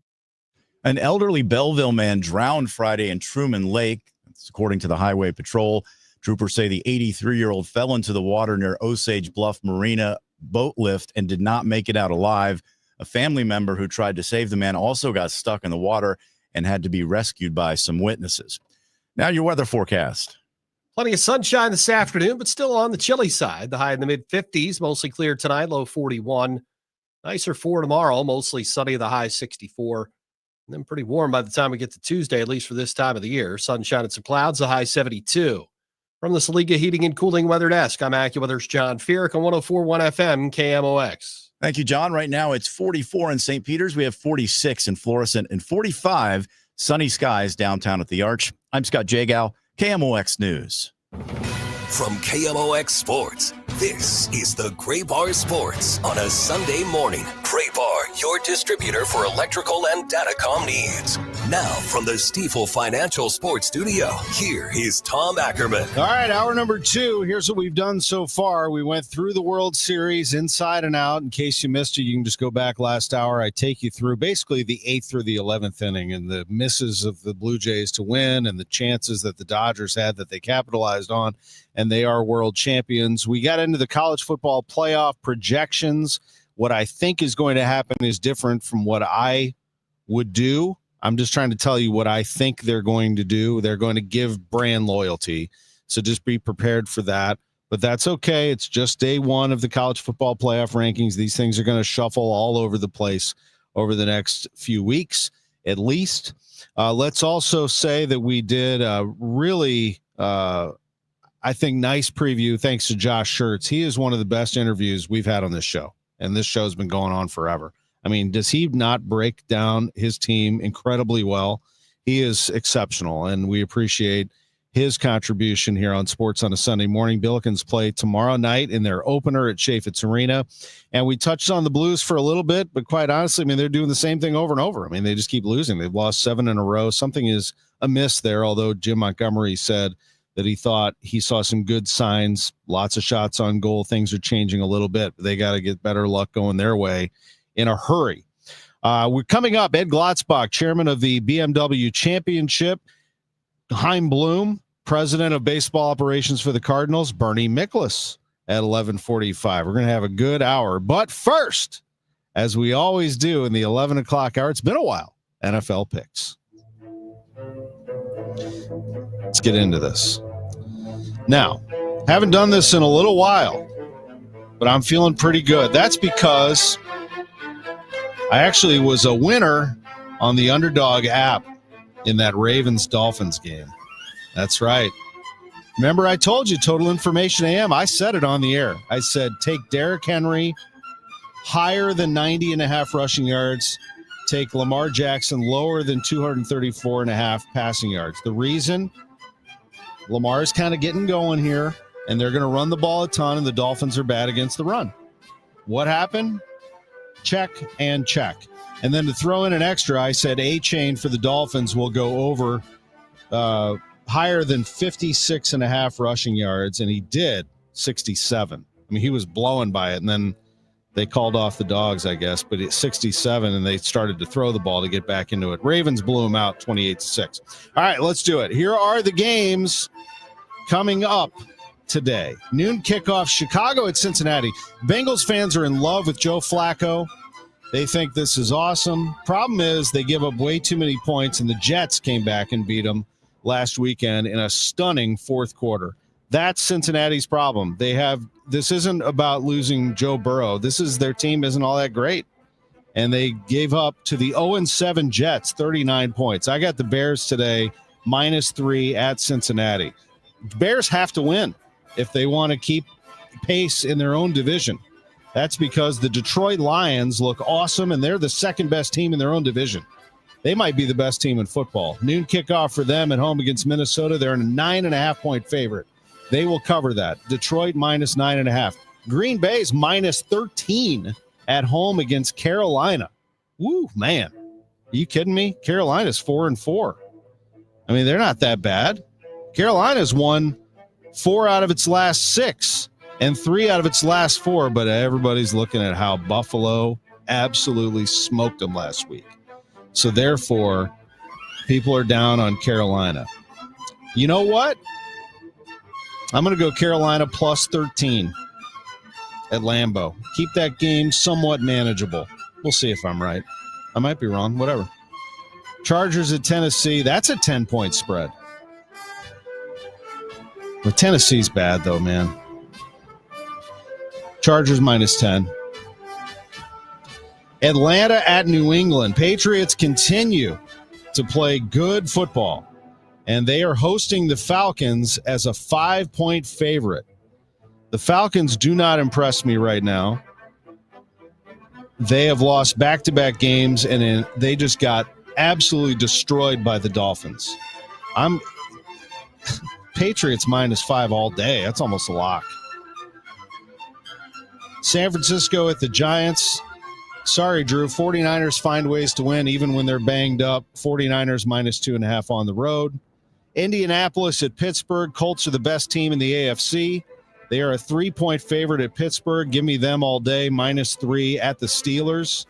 An elderly Belleville man drowned Friday in Truman Lake. That's according to the Highway Patrol. Troopers say the 83-year-old fell into the water near Osage Bluff Marina boat lift and did not make it out alive. A family member who tried to save the man also got stuck in the water and had to be rescued by some witnesses. Now your weather forecast. Plenty of sunshine this afternoon, but still on the chilly side. The high in the mid-50s, mostly clear tonight, low 41. Nicer for tomorrow, mostly sunny, the high 64. And then pretty warm by the time we get to Tuesday, at least for this time of the year. Sunshine and some clouds, the high 72. From the Saliga Heating and Cooling Weather Desk, I'm AccuWeather's John Feerick on 104.1 FM KMOX. Thank you, John. Right now it's 44 in St. Peters. We have 46 in Florissant and 45 sunny skies downtown at the Arch. I'm Scott Jagow, KMOX News. From KMOX Sports, this is the Gray Bar Sports on a Sunday morning. Gray Bar, your distributor for electrical and datacom needs. Now, from the Stifel Financial Sports Studio, here is Tom Ackerman. All right, hour number 2. Here's what we've done so far. We went through the World Series inside and out. In case you missed it, you can just go back last hour. I take you through basically the 8th through the 11th inning and the misses of the Blue Jays to win and the chances that the Dodgers had that they capitalized on, and they are world champions. We got into the college football playoff projections. What I think is going to happen is different from what I would do. I'm just trying to tell you what I think they're going to do. They're going to give brand loyalty. So just be prepared for that. But that's okay. It's just day one of the college football playoff rankings. These things are going to shuffle all over the place over the next few weeks, at least. Let's also say that we did a really, I think, nice preview thanks to Josh Schertz. He is one of the best interviews we've had on this show. And this show's been going on forever. I mean, does he not break down his team incredibly well? He is exceptional, and we appreciate his contribution here on Sports on a Sunday morning. Billikens play tomorrow night in their opener at Chaffetz Arena. And we touched on the Blues for a little bit, but quite honestly, I mean, they're doing the same thing over and over. I mean, they just keep losing. They've lost 7 in a row. Something is amiss there, although Jim Montgomery said that he thought he saw some good signs, lots of shots on goal. Things are changing a little bit, but they got to get better luck going their way in a hurry. We're coming up. Ed Glotzbach, chairman of the BMW Championship. Chaim Bloom, president of baseball operations for the Cardinals. Bernie Miklasz at 11:45. We're going to have a good hour. But first, as we always do in the 11 o'clock hour, it's been a while, NFL picks. Let's get into this. Now, haven't done this in a little while, but I'm feeling pretty good. That's because I actually was a winner on the Underdog app in that Ravens-Dolphins game. That's right. Remember, I told you Total Information AM. I said it on the air. I said take Derrick Henry higher than 90.5 rushing yards. Take Lamar Jackson lower than 234.5 passing yards. The reason, Lamar is kind of getting going here, and they're going to run the ball a ton, and the Dolphins are bad against the run. What happened? Check and check. And then to throw in an extra, I said A-Chain for the Dolphins will go over higher than 56.5 rushing yards, and he did 67. I mean, he was blowing by it, and then they called off the dogs, I guess, but it's 67, and they started to throw the ball to get back into it. Ravens blew him out 28-6. All right, let's do it. Here are the games coming up today. Noon kickoff, Chicago at Cincinnati. Bengals fans are in love with Joe Flacco. They think this is awesome. Problem is they give up way too many points, and the Jets came back and beat them last weekend in a stunning fourth quarter. That's Cincinnati's problem. This isn't about losing Joe Burrow. This is their team isn't all that great. And they gave up to the 0-7 Jets 39 points. I got the Bears today -3 at Cincinnati. Bears have to win if they want to keep pace in their own division. That's because the Detroit Lions look awesome, and they're the second best team in their own division. They might be the best team in football. Noon kickoff for them at home against Minnesota. They're a 9.5-point favorite. They will cover that. Detroit -9.5. Green Bay's -13 at home against Carolina. Woo, man. Are you kidding me? Carolina's 4-4. I mean, they're not that bad. Carolina's won 4 out of its last 6 and 3 out of its last 4, but everybody's looking at how Buffalo absolutely smoked them last week. So therefore, people are down on Carolina. You know what? I'm going to go Carolina +13 at Lambeau. Keep that game somewhat manageable. We'll see if I'm right. I might be wrong. Whatever. Chargers at Tennessee. That's a 10-point spread. Well, Tennessee's bad, though, man. Chargers -10. Atlanta at New England. Patriots continue to play good football, and they are hosting the Falcons as a 5-point favorite. The Falcons do not impress me right now. They have lost back-to-back games, and they just got absolutely destroyed by the Dolphins. Patriots -5 all day. That's almost a lock. San Francisco at the Giants. Sorry, Drew. 49ers find ways to win even when they're banged up. 49ers -2.5 on the road. Indianapolis at Pittsburgh. Colts are the best team in the AFC. They are a 3-point favorite at Pittsburgh. Give me them all day. -3 at the Steelers.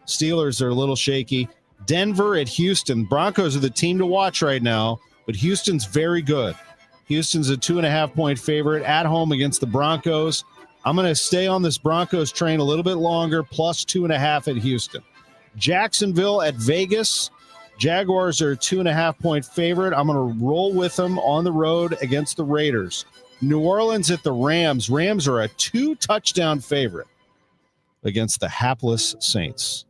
Steelers are a little shaky. Denver at Houston. Broncos are the team to watch right now, but Houston's very good. Houston's a 2.5-point favorite at home against the Broncos. I'm going to stay on this Broncos train a little bit longer, +2.5 at Houston. Jacksonville at Vegas. Jaguars are a 2.5-point favorite. I'm going to roll with them on the road against the Raiders. New Orleans at the Rams. Rams are a 2-touchdown favorite against the hapless Saints.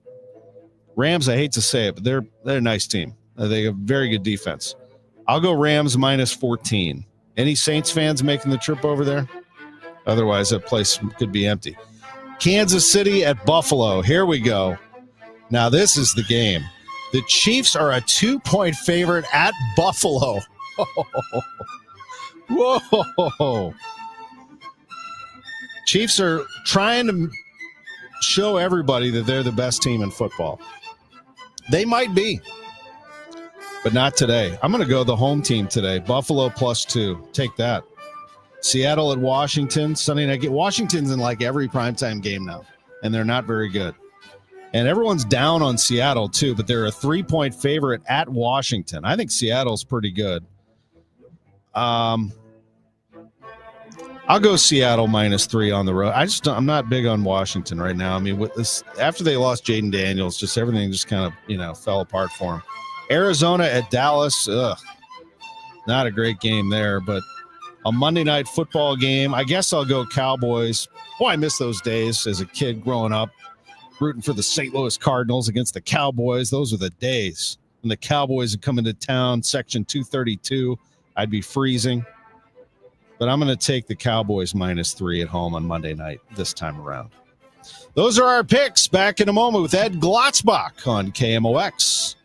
Rams, I hate to say it, but they're a nice team. They have very good defense. I'll go Rams -14. Any Saints fans making the trip over there? Otherwise, that place could be empty. Kansas City at Buffalo. Here we go. Now, this is the game. The Chiefs are a 2-point favorite at Buffalo. Whoa. Chiefs are trying to show everybody that they're the best team in football. They might be, but not today. I'm going to go the home team today. Buffalo +2. Take that. Seattle at Washington. Sunday night game. Washington's in like every primetime game now, and they're not very good. And everyone's down on Seattle too, but they're a 3-point favorite at Washington. I think Seattle's pretty good. I'll go Seattle -3 on the road. I'm not big on Washington right now. I mean, with this, after they lost Jaden Daniels, just everything just kind of, fell apart for them. Arizona at Dallas. Not a great game there, but a Monday night football game. I guess I'll go Cowboys. Boy, I miss those days as a kid growing up, rooting for the St. Louis Cardinals against the Cowboys. Those were the days when the Cowboys would come into town, Section 232. I'd be freezing. But I'm going to take the Cowboys -3 at home on Monday night this time around. Those are our picks. Back in a moment with Ed Glotzbach on KMOX.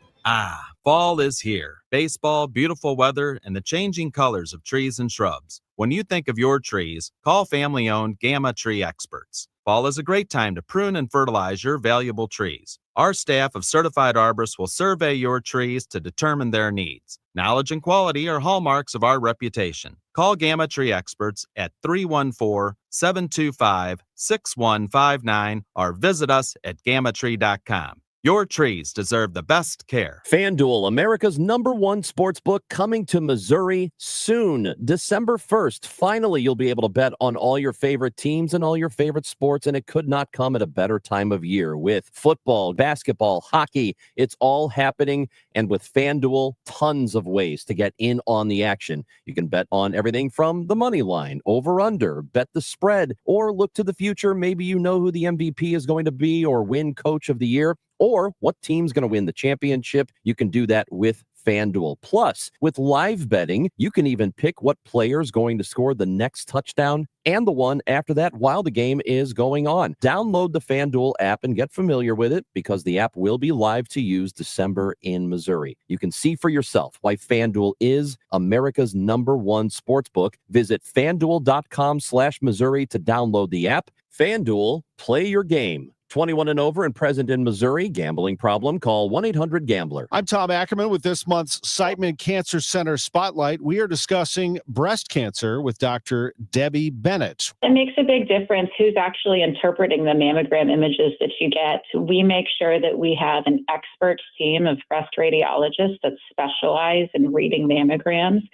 Fall is here. Baseball, beautiful weather, and the changing colors of trees and shrubs. When you think of your trees, call family-owned Gamma Tree Experts. Fall is a great time to prune and fertilize your valuable trees. Our staff of certified arborists will survey your trees to determine their needs. Knowledge and quality are hallmarks of our reputation. Call Gamma Tree Experts at 314-725-6159 or visit us at gammatree.com. Your trees deserve the best care. FanDuel, America's #1 sportsbook, coming to Missouri soon, December 1st. Finally, you'll be able to bet on all your favorite teams and all your favorite sports, and it could not come at a better time of year with football, basketball, hockey. It's all happening, and with FanDuel, tons of ways to get in on the action. You can bet on everything from the money line, over-under, bet the spread, or look to the future. Maybe you know who the MVP is going to be or win Coach of the Year, or what team's going to win the championship. You can do that with FanDuel. Plus, with live betting, you can even pick what player is going to score the next touchdown and the one after that while the game is going on. Download the FanDuel app and get familiar with it, because the app will be live to use December in Missouri. You can see for yourself why FanDuel is America's #1 sportsbook. Visit FanDuel.com/Missouri to download the app. FanDuel, play your game. 21 and over and present in Missouri. Gambling problem? Call 1-800-GAMBLER. I'm Tom Ackerman with this month's Siteman Cancer Center Spotlight. We are discussing breast cancer with Dr. Debbie Bennett. It makes a big difference who's actually interpreting the mammogram images that you get. We make sure that we have an expert team of breast radiologists that specialize in reading mammograms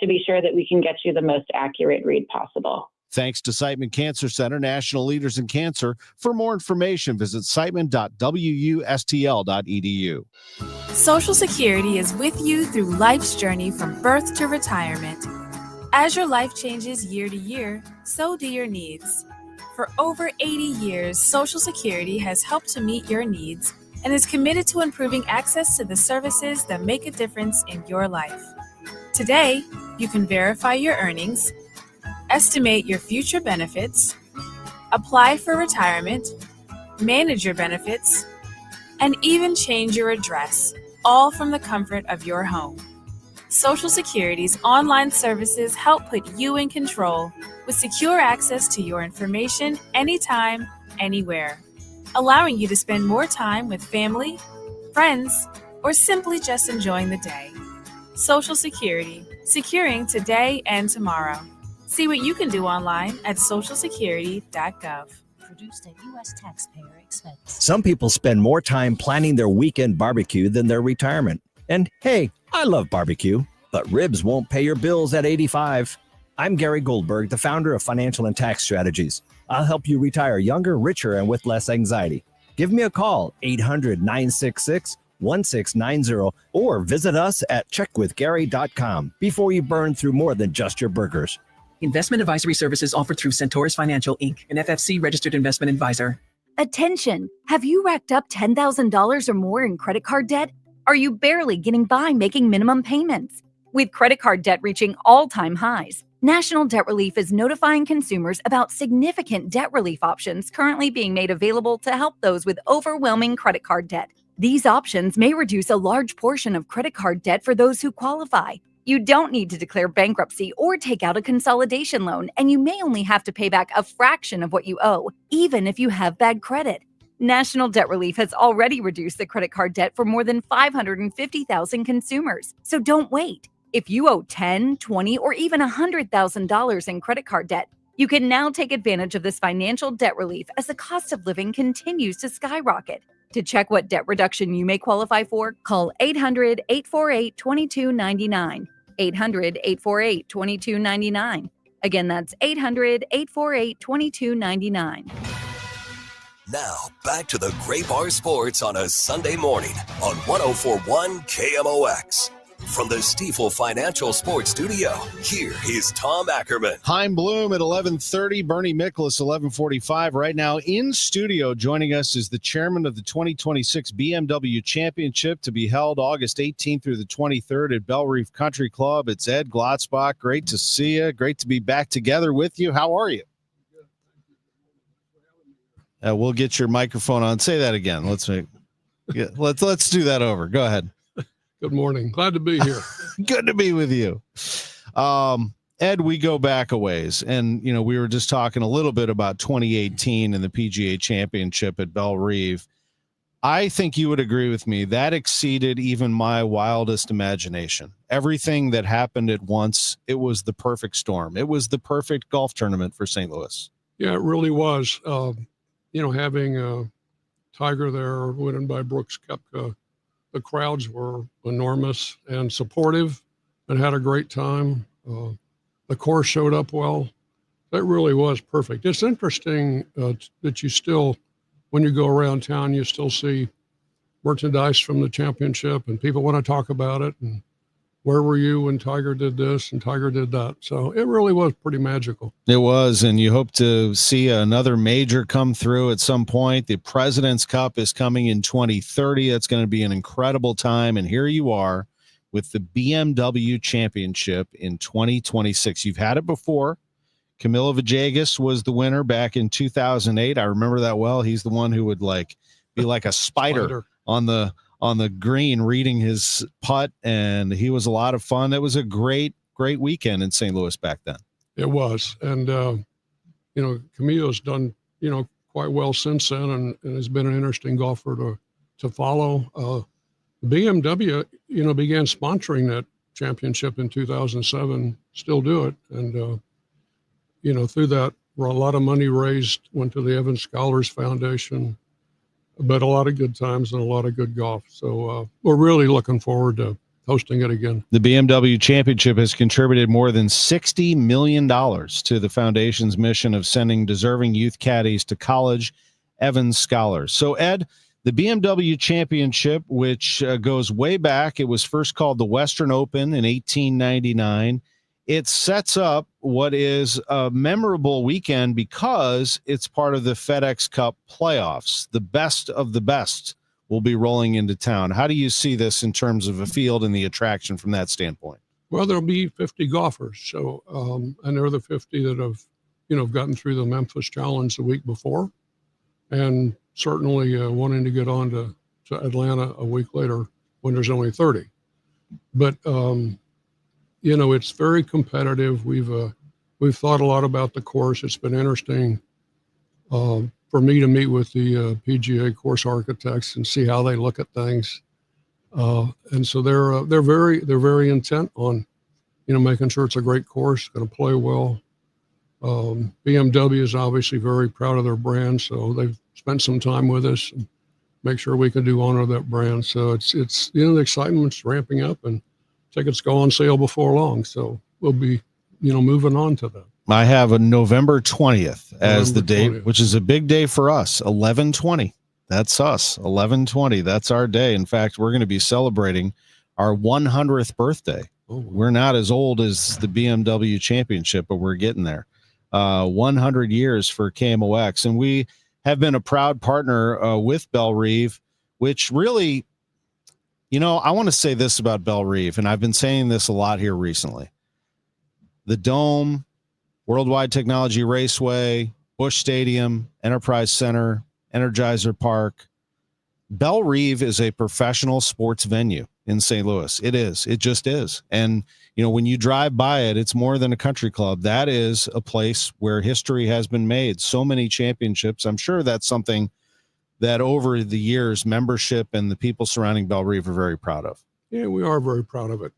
to be sure that we can get you the most accurate read possible. Thanks to Siteman Cancer Center, national leaders in cancer. For more information, visit siteman.wustl.edu. Social Security is with you through life's journey from birth to retirement. As your life changes year to year, so do your needs. For over 80 years, Social Security has helped to meet your needs and is committed to improving access to the services that make a difference in your life. Today, you can verify your earnings, estimate your future benefits, apply for retirement, manage your benefits, and even change your address, all from the comfort of your home. Social Security's online services help put you in control with secure access to your information anytime, anywhere, allowing you to spend more time with family, friends, or simply just enjoying the day. Social Security, securing today and tomorrow. See what you can do online at socialsecurity.gov. Produced at U.S. taxpayer expense. Some people spend more time planning their weekend barbecue than their retirement. And hey, I love barbecue, but ribs won't pay your bills at 85. I'm Gary Goldberg, the founder of Financial and Tax Strategies. I'll help you retire younger, richer, and with less anxiety. Give me a call, 800-966-1690, or visit us at checkwithgary.com before you burn through more than just your burgers. Investment advisory services offered through Centaurus Financial, Inc., an FFC registered investment advisor. Attention! Have you racked up $10,000 or more in credit card debt? Are you barely getting by making minimum payments? With credit card debt reaching all-time highs, National Debt Relief is notifying consumers about significant debt relief options currently being made available to help those with overwhelming credit card debt. These options may reduce a large portion of credit card debt for those who qualify. You don't need to declare bankruptcy or take out a consolidation loan, and you may only have to pay back a fraction of what you owe, even if you have bad credit. National Debt Relief has already reduced the credit card debt for more than 550,000 consumers. So don't wait. If you owe $10,000, $20,000, or even $100,000 in credit card debt, you can now take advantage of this financial debt relief as the cost of living continues to skyrocket. To check what debt reduction you may qualify for, call 800-848-2299. 800-848-2299. Again, that's 800-848-2299. Now, back to the Great Bar Sports on a Sunday morning on 104.1 KMOX. From the Stifel Financial Sports Studio, here is Tom Ackerman. Chaim Bloom at 11:30, Bernie Miklasz 11:45. Right now in studio joining us is the chairman of the 2026 BMW Championship to be held August 18th through the 23rd at Belle Reef Country Club. It's Ed Glotzbach. Great to see you. Great to be back together with you. How are you? We'll get your microphone on. Say that again. Let's do that over. Go ahead. Good morning. Glad to be here. Good to be with you. Ed, we go back a ways, and we were just talking a little bit about 2018 and the PGA Championship at Belle Reef. I think you would agree with me that exceeded even my wildest imagination. Everything that happened at once, it was the perfect storm. It was the perfect golf tournament for St. Louis. Yeah, it really was. Having Tiger there, winning by Brooks Koepka, the crowds were enormous and supportive and had a great time. The course showed up well. That really was perfect. It's interesting that you still, when you go around town, you still see merchandise from the championship and people want to talk about it. And where were you when Tiger did this and Tiger did that? So it really was pretty magical. It was, and you hope to see another major come through at some point. The President's Cup is coming in 2030. It's going to be an incredible time, and here you are with the BMW Championship in 2026. You've had it before. Camilo Villegas was the winner back in 2008. I remember that well. He's the one who would be like a spider. on the green reading his putt, and he was a lot of fun. It was a great weekend in St. Louis back then. It was. And, Camilo's done, quite well since then and has been an interesting golfer to follow. BMW, began sponsoring that championship in 2007, still do it. And, through that, a lot of money raised, went to the Evans Scholars Foundation, but a lot of good times and a lot of good golf. So we're really looking forward to hosting it again. The BMW Championship has contributed more than $60 million to the foundation's mission of sending deserving youth caddies to college, Evans Scholars. So, Ed, the BMW Championship, which goes way back, it was first called the Western Open in 1899. it sets up what is a memorable weekend because it's part of the FedEx Cup playoffs. The best of the best will be rolling into town. How do you see this in terms of a field and the attraction from that standpoint? Well, there'll be 50 golfers. So, and they're the 50 that have, gotten through the Memphis Challenge the week before, and certainly wanting to get on to Atlanta a week later when there's only 30. But, it's very competitive. We've thought a lot about the course. It's been interesting for me to meet with the PGA course architects and see how they look at things. And so they're very intent on, making sure it's a great course, going to play well. BMW is obviously very proud of their brand, so they've spent some time with us and make sure we can do honor that brand. So it's the excitement's ramping up, and tickets go on sale before long. So we'll be, moving on to that. I have a November 20th as the date, 20th. which is a big day for us. 11/20. That's us. 11/20. That's our day. In fact, we're going to be celebrating our 100th birthday. Oh, We're not as old as the BMW Championship, but we're getting there. 100 years for KMOX. And we have been a proud partner with Belle Reve, which really, I want to say this about Belle Reve, and I've been saying this a lot here recently. The Dome, Worldwide Technology Raceway, Busch Stadium, Enterprise Center, Energizer Park. Belle Reve is a professional sports venue in St. Louis. It is. It just is. And, when you drive by it, it's more than a country club. That is a place where history has been made. So many championships. I'm sure that's something that over the years, membership and the people surrounding Belle Reve are very proud of. Yeah, we are very proud of it.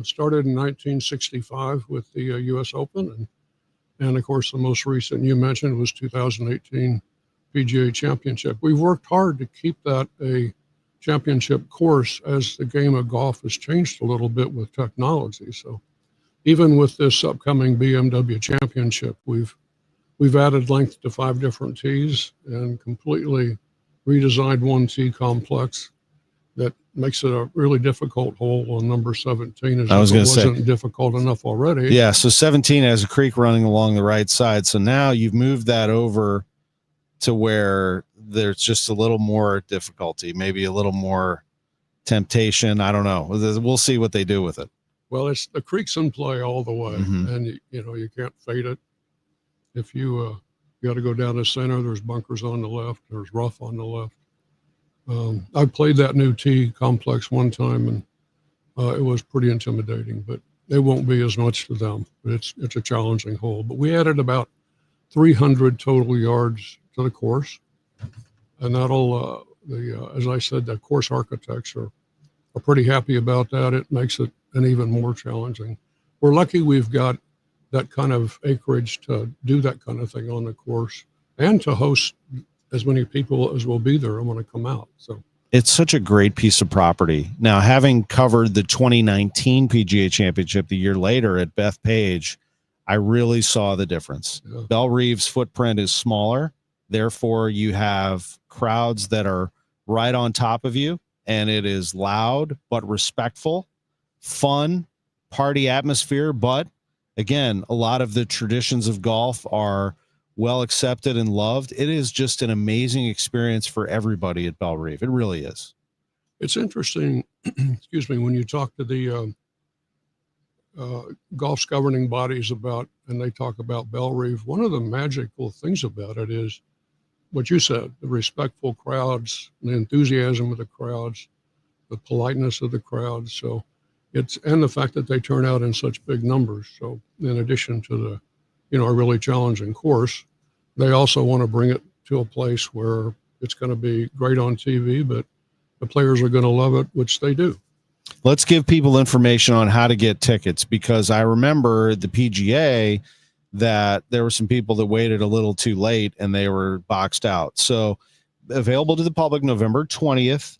Started in 1965 with the U.S. Open. And of course, the most recent you mentioned was 2018 PGA Championship. We've worked hard to keep that a championship course as the game of golf has changed a little bit with technology. So even with this upcoming BMW Championship, we've added length to 5 different tees and completely redesigned one tee complex that makes it a really difficult hole on number 17. As I was going to say, wasn't difficult enough already. Yeah, so 17 has a creek running along the right side. So now you've moved that over to where there's just a little more difficulty, maybe a little more temptation. I don't know. We'll see what they do with it. Well, it's the creek's in play all the way, Mhm. and you can't fade it. If you got to go down the center, there's bunkers on the left, there's rough on the left. I played that new tee complex one time, and it was pretty intimidating, but it won't be as much to them. But it's a challenging hole. But we added about 300 total yards to the course, and that'll as I said, the course architects are pretty happy about that. It makes it an even more challenging. We're lucky we've got that kind of acreage to do that kind of thing on the course and to host as many people as will be there and want to come out. So It's such a great piece of property. Now, having covered the 2019 PGA Championship the year later at Bethpage, I really saw the difference. Yeah. Belle Reve's footprint is smaller. Therefore, you have crowds that are right on top of you, and it is loud but respectful, fun, party atmosphere. But again, a lot of the traditions of golf are well accepted and loved. It is just an amazing experience for everybody at Belle Reve. It really is. it's interesting, excuse me, when you talk to the golf's governing bodies about, and they talk about Belle Reve, one of the magical things about it is what you said, the respectful crowds, the enthusiasm of the crowds, the politeness of the crowds. So and the fact that they turn out in such big numbers. So in addition to a really challenging course, they also want to bring it to a place where it's going to be great on TV, but the players are going to love it, which they do. Let's give people information on how to get tickets, because I remember the PGA that there were some people that waited a little too late and they were boxed out. So available to the public November 20th.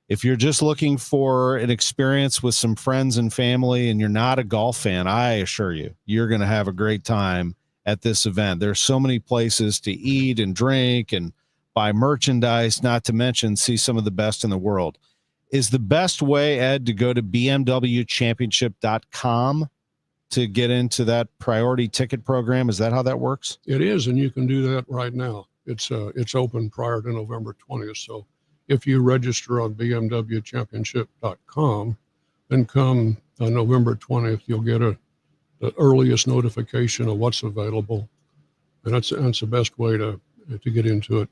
If you're just looking for an experience with some friends and family and you're not a golf fan, I assure you, you're going to have a great time at this event. There's so many places to eat and drink and buy merchandise, not to mention see some of the best in the world. Is the best way, Ed, to go to bmwchampionship.com to get into that priority ticket program? Is that how that works? It is, and you can do that right now. It's open prior to November 20th. So if you register on BMWChampionship.com, then come November 20th, you'll get the earliest notification of what's available, and that's the best way to get into it.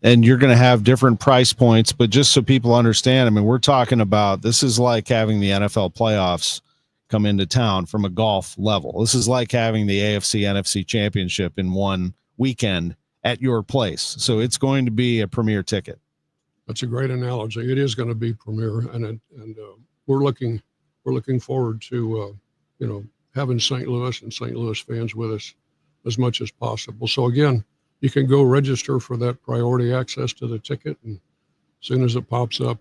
And you're going to have different price points, but just so people understand, I mean, we're talking about, this is like having the NFL playoffs come into town from a golf level. This is like having the AFC NFC Championship in one weekend at your place. So it's going to be a premier ticket. That's a great analogy. It is going to be premier, and we're looking forward to having St. Louis and St. Louis fans with us as much as possible. So again, you can go register for that priority access to the ticket, and as soon as it pops up,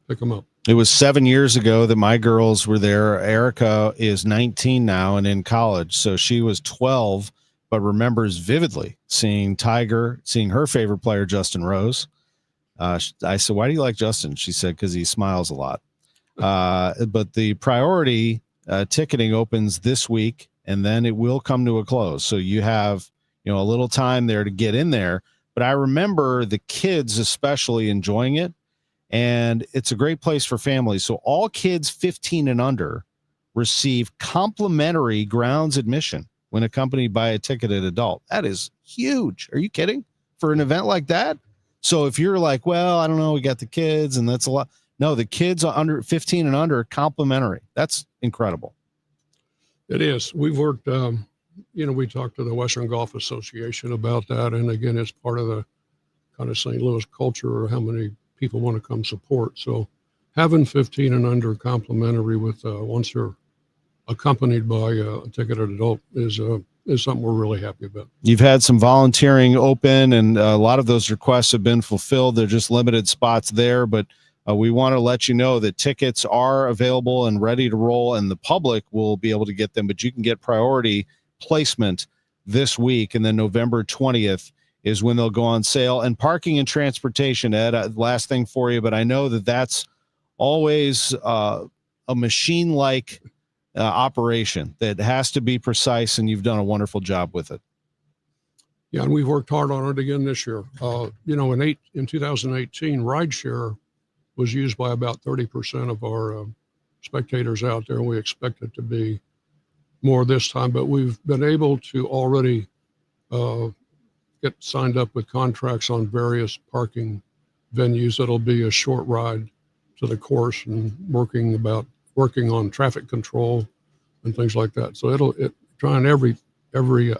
pick them up. It was 7 years ago that my girls were there. Erica is 19 now and in college, so she was 12, but remembers vividly seeing Tiger, seeing her favorite player, Justin Rose. I said, "Why do you like Justin?" She said, "Because he smiles a lot." But the priority ticketing opens this week, and then it will come to a close. So you have a little time there to get in there. But I remember the kids especially enjoying it, and it's a great place for families. So all kids 15 and under receive complimentary grounds admission when accompanied by a ticketed adult. That is huge. Are you kidding? For an event like that? So if you're like, well, I don't know, we got the kids and that's a lot. No, the kids are under 15 and under, complimentary. That's incredible. It is. We've worked, we talked to the Western Golf Association about that. And again, it's part of the kind of St. Louis culture, or how many people want to come support. So having 15 and under complimentary with once they're accompanied by a ticketed adult is something we're really happy about. You've had some volunteering open, and a lot of those requests have been fulfilled. They're just limited spots there, but we want to let you know that tickets are available and ready to roll, and the public will be able to get them, but you can get priority placement this week, and then November 20th is when they'll go on sale. And parking and transportation, Ed, last thing for you, but I know that that's always a machine-like operation that has to be precise, and you've done a wonderful job with it. Yeah, and we've worked hard on it again this year. In 2018, rideshare was used by about 30% of our spectators out there, and we expect it to be more this time. But we've been able to already get signed up with contracts on various parking venues. That'll be a short ride to the course, and working on traffic control and things like that. So trying every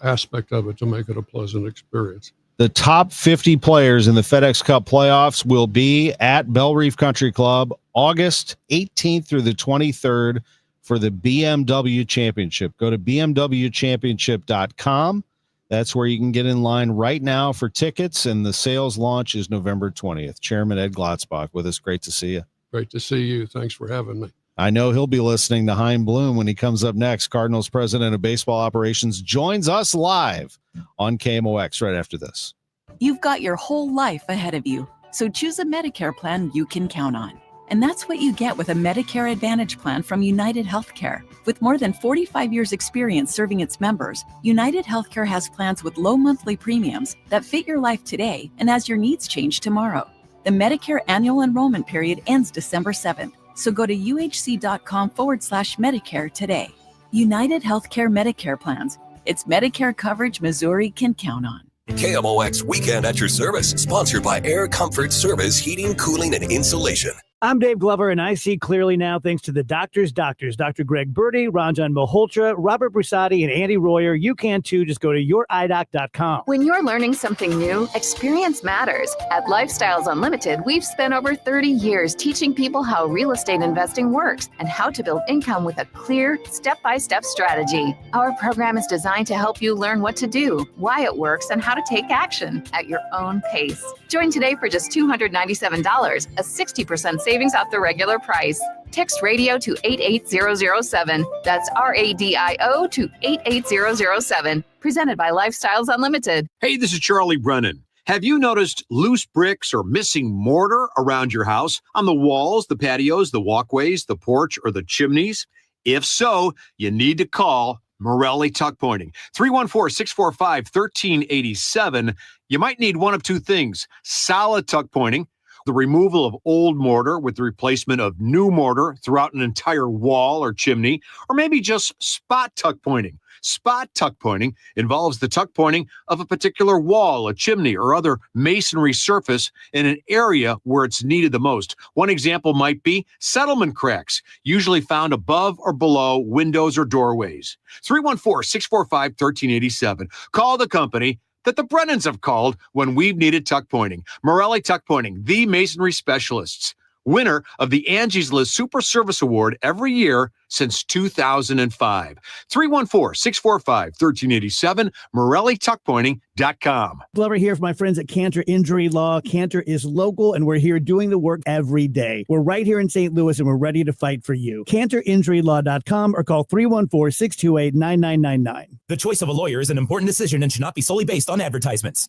aspect of it to make it a pleasant experience. The top 50 players in the FedEx Cup playoffs will be at Bell Reef Country Club August 18th through the 23rd for the BMW Championship. Go to bmwchampionship.com. That's where you can get in line right now for tickets, and the sales launch is November 20th. Chairman Ed Glotzbach with us. Great to see you. Great to see you. Thanks for having me. I know he'll be listening to Chaim Bloom when he comes up next. Cardinals president of baseball operations joins us live on KMOX right after this. You've got your whole life ahead of you, so choose a Medicare plan you can count on. And that's what you get with a Medicare Advantage plan from United Healthcare. With more than 45 years experience serving its members, United Healthcare has plans with low monthly premiums that fit your life today and as your needs change tomorrow. The Medicare annual enrollment period ends December 7th. So go to uhc.com/Medicare today. United Healthcare Medicare plans. It's Medicare coverage Missouri can count on. KMOX Weekend at Your Service, sponsored by Air Comfort Service Heating, Cooling, and Insulation. I'm Dave Glover, and I see clearly now thanks to the doctors, Dr. Greg Birdie, Ranjan Malhotra, Robert Brusati, and Andy Royer. You can too. Just go to youridoc.com. When you're learning something new, experience matters. At Lifestyles Unlimited, we've spent over 30 years teaching people how real estate investing works and how to build income with a clear, step-by-step strategy. Our program is designed to help you learn what to do, why it works, and how to take action at your own pace. Join today for just $297, a 60% savings off the regular price. Text radio to 88007. That's RADIO to 88007. Presented by Lifestyles Unlimited. Hey, this is Charlie Brennan. Have you noticed loose bricks or missing mortar around your house, on the walls, the patios, the walkways, the porch, or the chimneys? If so, you need to call Morelli Tuck Pointing. 314-645-1387. You might need one of two things: solid tuck pointing, the removal of old mortar with the replacement of new mortar throughout an entire wall or chimney, or maybe just spot tuck pointing. Spot tuck pointing involves the tuck pointing of a particular wall, a chimney, or other masonry surface in an area where it's needed the most. One example might be settlement cracks, usually found above or below windows or doorways. 314-645-1387. Call the company that the Brennans have called when we've needed tuck pointing. Morelli Tuck Pointing, the masonry specialists. Winner of the Angie's List Super Service Award every year since 2005. 314-645-1387, MorelliTuckPointing.com. Glover here for my friends at Cantor Injury Law. Cantor is local, and we're here doing the work every day. We're right here in St. Louis, and we're ready to fight for you. CantorInjuryLaw.com or call 314-628-9999. The choice of a lawyer is an important decision and should not be solely based on advertisements.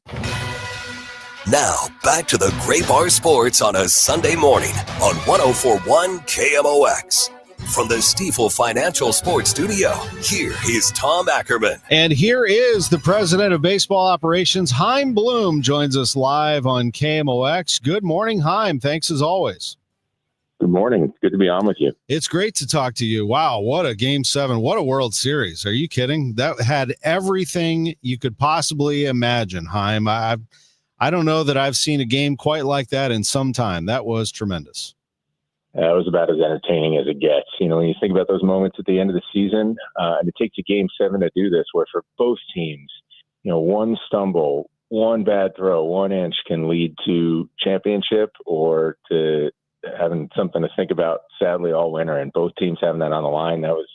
Now, back to the Gray Bar Sports on a Sunday morning on 104.1 KMOX. From the Stifel Financial Sports Studio, here is Tom Ackerman. And here is the president of baseball operations, Chaim Bloom, joins us live on KMOX. Good morning, Chaim. Thanks as always. Good morning. It's good to be on with you. It's great to talk to you. Wow, what a Game 7. What a World Series. Are you kidding? That had everything you could possibly imagine, Chaim. I don't know that I've seen a game quite like that in some time. That was tremendous. It was about as entertaining as it gets. You know, when you think about those moments at the end of the season, and it takes a Game 7 to do this, where for both teams, you know, one stumble, one bad throw, 1 inch can lead to championship or to having something to think about, sadly, all winter. And both teams having that on the line, that was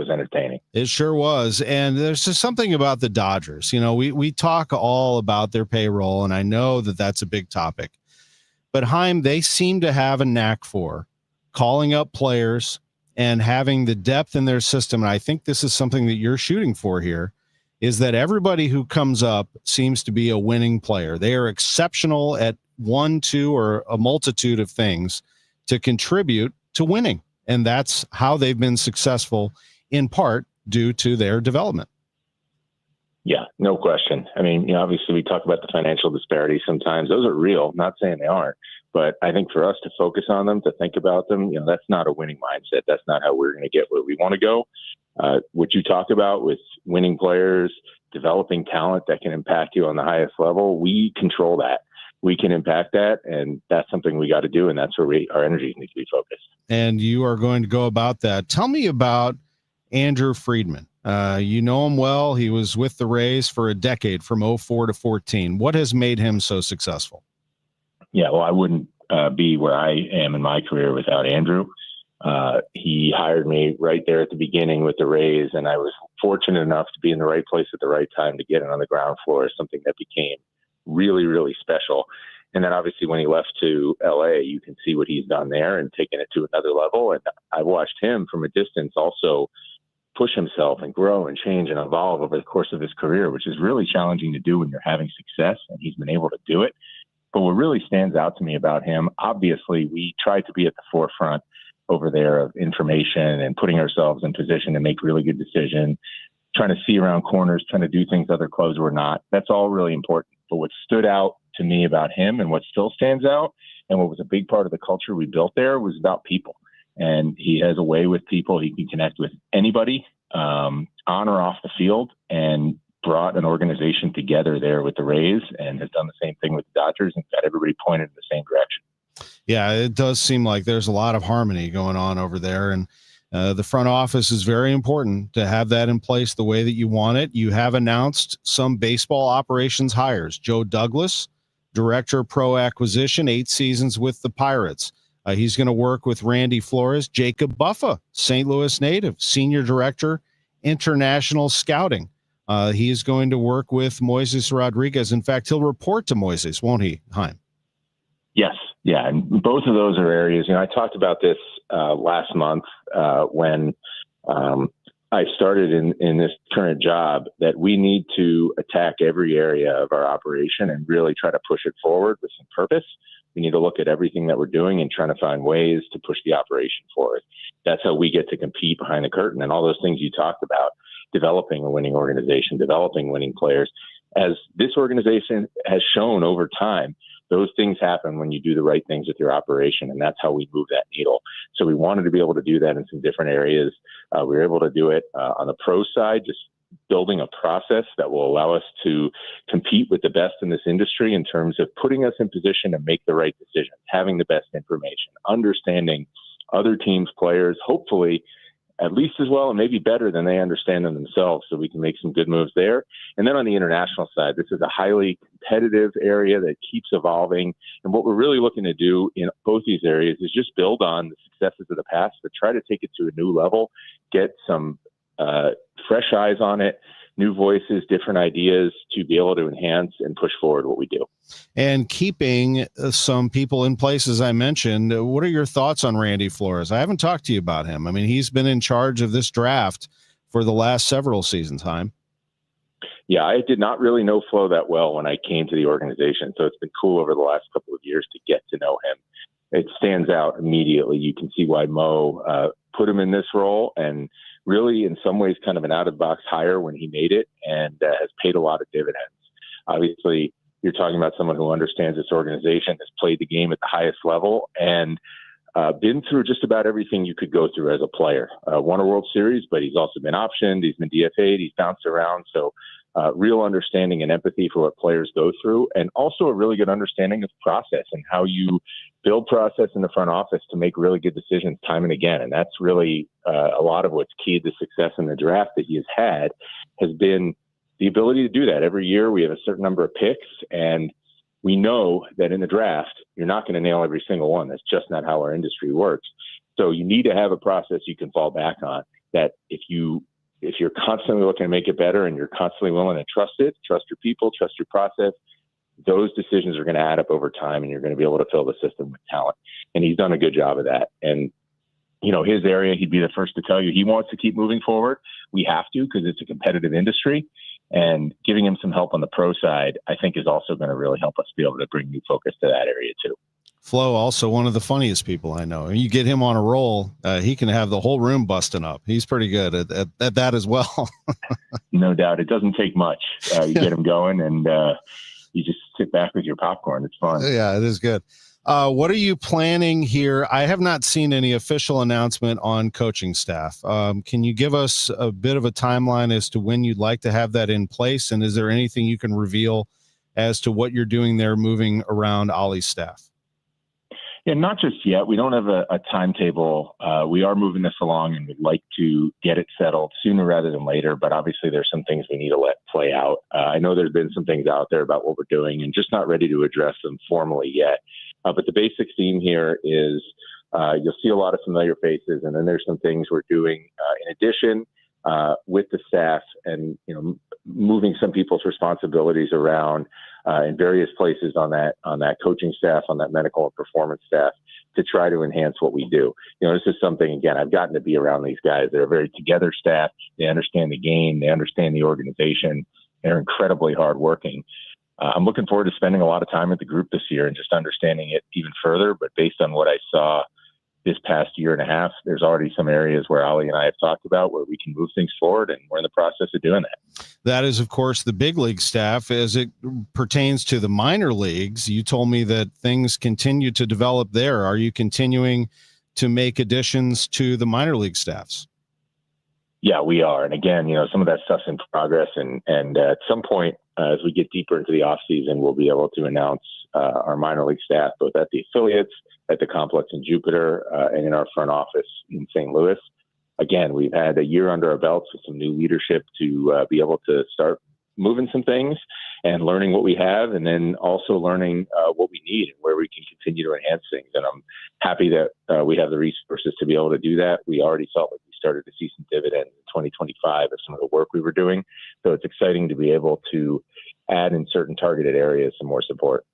entertaining. It sure was. And there's just something about the Dodgers. You know, we talk all about their payroll, and I know that that's a big topic. But Chaim, they seem to have a knack for calling up players and having the depth in their system. And I think this is something that you're shooting for here, is that everybody who comes up seems to be a winning player. They are exceptional at 1, 2, or a multitude of things to contribute to winning. And that's how they've been successful, in part due to their development. Yeah, no question. I mean, you know, obviously we talk about the financial disparities sometimes. Those are real, not saying they aren't. But I think for us to focus on them, to think about them, you know, that's not a winning mindset. That's not how we're going to get where we want to go. What you talk about with winning players, developing talent that can impact you on the highest level, we control that. We can impact that, and that's something we got to do, and that's where our energies need to be focused. And you are going to go about that. Tell me about Andrew Friedman. You know him well. He was with the Rays for a decade, from 04 to 14. What has made him so successful? Yeah, well, I wouldn't be where I am in my career without Andrew. He hired me right there at the beginning with the Rays, and I was fortunate enough to be in the right place at the right time to get in on the ground floor, something that became really, really special. And then obviously when he left to LA, you can see what he's done there and taken it to another level. And I've watched him from a distance also push himself and grow and change and evolve over the course of his career, which is really challenging to do when you're having success, and he's been able to do it. But what really stands out to me about him, obviously we try to be at the forefront over there of information and putting ourselves in position to make really good decisions, trying to see around corners, trying to do things other clubs were not. That's all really important. But what stood out to me about him and what still stands out and what was a big part of the culture we built there was about people. And he has a way with people. He can connect with anybody on or off the field, and brought an organization together there with the Rays, and has done the same thing with the Dodgers and got everybody pointed in the same direction. Yeah, it does seem like there's a lot of harmony going on over there. And the front office is very important to have that in place the way that you want it. You have announced some baseball operations hires. Joe Douglas, Director of Pro Acquisition, 8 seasons with the Pirates. He's going to work with Randy Flores. Jacob Buffa, St. Louis native, Senior Director, International Scouting. He is going to work with Moises Rodriguez. In fact, he'll report to Moises, won't he, Chaim? Yes. Yeah. And both of those are areas, you know, I talked about this last month when I started in this current job, that we need to attack every area of our operation and really try to push it forward with some purpose. We need to look at everything that we're doing and trying to find ways to push the operation forward. That's how we get to compete behind the curtain and all those things you talked about, developing a winning organization, developing winning players. As this organization has shown over time, those things happen when you do the right things with your operation, and that's how we move that needle. So we wanted to be able to do that in some different areas. We were able to do it on the pro side, just building a process that will allow us to compete with the best in this industry in terms of putting us in position to make the right decisions, having the best information, understanding other teams' players, hopefully at least as well and maybe better than they understand them themselves, so we can make some good moves there. And then on the international side, this is a highly competitive area that keeps evolving. And what we're really looking to do in both these areas is just build on the successes of the past, but try to take it to a new level, get some fresh eyes on it, new voices, different ideas to be able to enhance and push forward what we do. And keeping some people in place, as I mentioned, what are your thoughts on Randy Flores? I haven't talked to you about him. I mean, he's been in charge of this draft for the last several seasons, Chaim. Yeah, I did not really know Flo that well when I came to the organization, so it's been cool over the last couple of years to get to know him. It stands out immediately. You can see why Mo put him in this role, and really in some ways kind of an out-of-the-box hire when he made it, and has paid a lot of dividends. Obviously, you're talking about someone who understands this organization, has played the game at the highest level, and been through just about everything you could go through as a player. Won a World Series, but he's also been optioned, he's been DFA'd, he's bounced around, so real understanding and empathy for what players go through, and also a really good understanding of process and how you build process in the front office to make really good decisions time and again. And that's really a lot of what's key to success in the draft that he has had, has been the ability to do that. Every year we have a certain number of picks, and we know that in the draft, you're not going to nail every single one. That's just not how our industry works. So you need to have a process you can fall back on, that if you're constantly looking to make it better and you're constantly willing to trust it, trust your people, trust your process, those decisions are going to add up over time, and you're going to be able to fill the system with talent. And he's done a good job of that. And, you know, his area, he'd be the first to tell you he wants to keep moving forward. We have to, because it's a competitive industry. And giving him some help on the pro side, I think, is also going to really help us be able to bring new focus to that area too. Flo, also one of the funniest people I know. And you get him on a roll, he can have the whole room busting up. He's pretty good at that as well. No doubt. It doesn't take much. You get him going, and you just sit back with your popcorn. It's fun. Yeah, it is good. What are you planning here? I have not seen any official announcement on coaching staff. Can you give us a bit of a timeline as to when you'd like to have that in place? And is there anything you can reveal as to what you're doing there moving around Ollie's staff? Yeah, not just yet. We don't have a timetable. We are moving this along, and we'd like to get it settled sooner rather than later. But obviously, there's some things we need to let play out. I know there's been some things out there about what we're doing, and just not ready to address them formally yet. But the basic theme here is you'll see a lot of familiar faces, and then there's some things we're doing in addition with the staff, and moving some people's responsibilities around in various places on that coaching staff, on that medical and performance staff, to try to enhance what we do. This is something, again, I've gotten to be around these guys. They're a very together staff. They understand the game. They understand the organization. They're incredibly hardworking. I'm looking forward to spending a lot of time with the group this year and just understanding it even further. But based on what I saw this past year and a half, there's already some areas where Ollie and I have talked about where we can move things forward, and we're in the process of doing that. That is, of course, the big league staff. As it pertains to the minor leagues, you told me that things continue to develop there. Are you continuing to make additions to the minor league staffs? Yeah, we are. And again, some of that stuff's in progress, and at some point, as we get deeper into the off season, we'll be able to announce our minor league staff, both at the affiliates, at the complex in Jupiter, and in our front office in St. Louis. Again, we've had a year under our belts with some new leadership to be able to start moving some things and learning what we have, and then also learning what we need and where we can continue to enhance things. And I'm happy that we have the resources to be able to do that. We already felt like we started to see some dividends in 2025 of some of the work we were doing. So it's exciting to be able to add in certain targeted areas some more support.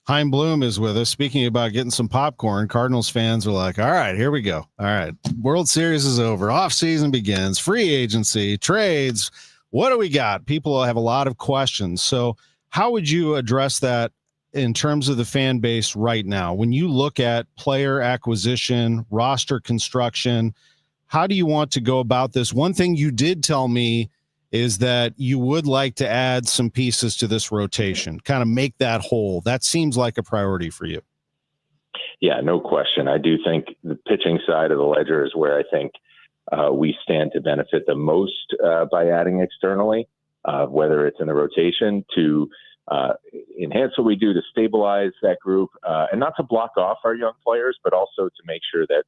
Chaim Bloom is with us. Speaking about getting some popcorn, Cardinals fans are like, all right, here we go. All right, World Series is over. Off season begins. Free agency, trades. What do we got? People have a lot of questions. So how would you address that in terms of the fan base right now? When you look at player acquisition, roster construction, how do you want to go about this? One thing you did tell me is that you would like to add some pieces to this rotation, kind of make that whole. That seems like a priority for you. Yeah, no question. I do think the pitching side of the ledger is where I think we stand to benefit the most by adding externally, whether it's in the rotation to enhance what we do to stabilize that group and not to block off our young players, but also to make sure that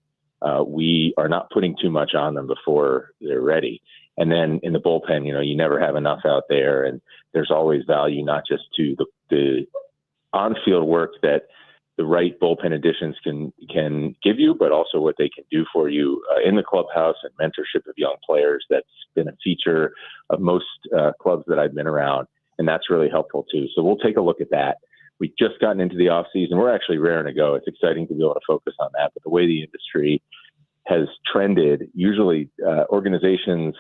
we are not putting too much on them before they're ready. And then in the bullpen, you never have enough out there, and there's always value not just to the on-field work that the right bullpen additions can give you, but also what they can do for you in the clubhouse and mentorship of young players. That's been a feature of most clubs that I've been around, and that's really helpful too. So we'll take a look at that. We've just gotten into the off season. We're actually raring to go. It's exciting to be able to focus on that. But the way the industry has trended, usually organizations,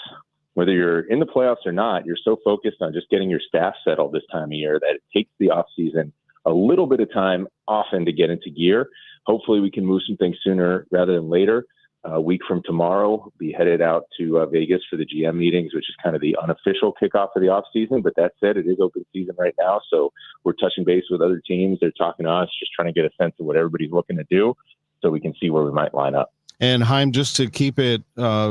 whether you're in the playoffs or not, you're so focused on just getting your staff settled this time of year that it takes the off season a little bit of time often to get into gear. Hopefully we can move some things sooner rather than later. A week from tomorrow, be headed out to Vegas for the GM meetings, which is kind of the unofficial kickoff of the off season. But that said, it is open season right now. So we're touching base with other teams. They're talking to us, just trying to get a sense of what everybody's looking to do so we can see where we might line up. And Chaim, just to keep it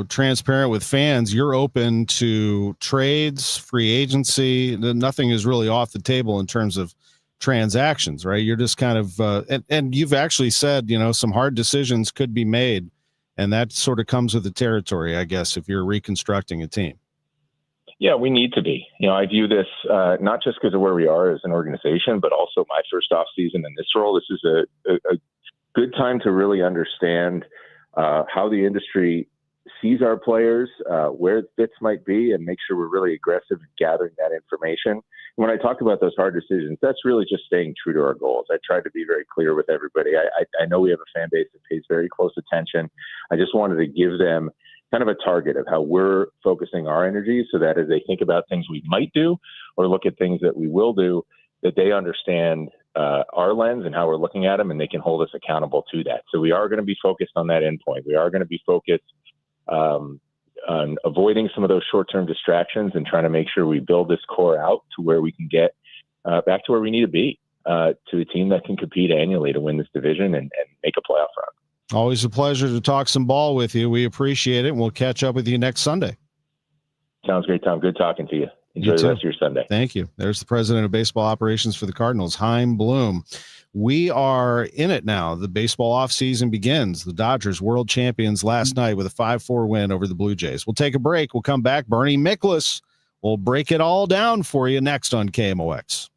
transparent with fans, you're open to trades, free agency. Nothing is really off the table in terms of transactions, right? You're just kind of, and you've actually said, some hard decisions could be made, and that sort of comes with the territory, I guess, if you're reconstructing a team. Yeah, we need to be. I view this not just because of where we are as an organization, but also my first off season in this role. This is a good time to really understand how the industry sees our players, where fits might be, and make sure we're really aggressive in gathering that information. When I talk about those hard decisions, that's really just staying true to our goals. I tried to be very clear with everybody. I know we have a fan base that pays very close attention. I just wanted to give them kind of a target of how we're focusing our energy so that as they think about things we might do or look at things that we will do, that they understand our lens and how we're looking at them, and they can hold us accountable to that. So we are going to be focused on that endpoint. We are going to be focused on avoiding some of those short-term distractions and trying to make sure we build this core out to where we can get back to where we need to be, to a team that can compete annually to win this division and make a playoff run. Always a pleasure to talk some ball with you. We appreciate it, and we'll catch up with you next Sunday. Sounds great, Tom. Good talking to you. Enjoy the rest of your Sunday. Thank you. There's the president of baseball operations for the Cardinals, Chaim Bloom. We are in it now. The baseball offseason begins. The Dodgers world champions last night with a 5-4 win over the Blue Jays. We'll take a break. We'll come back. Bernie Miklasz will break it all down for you next on KMOX.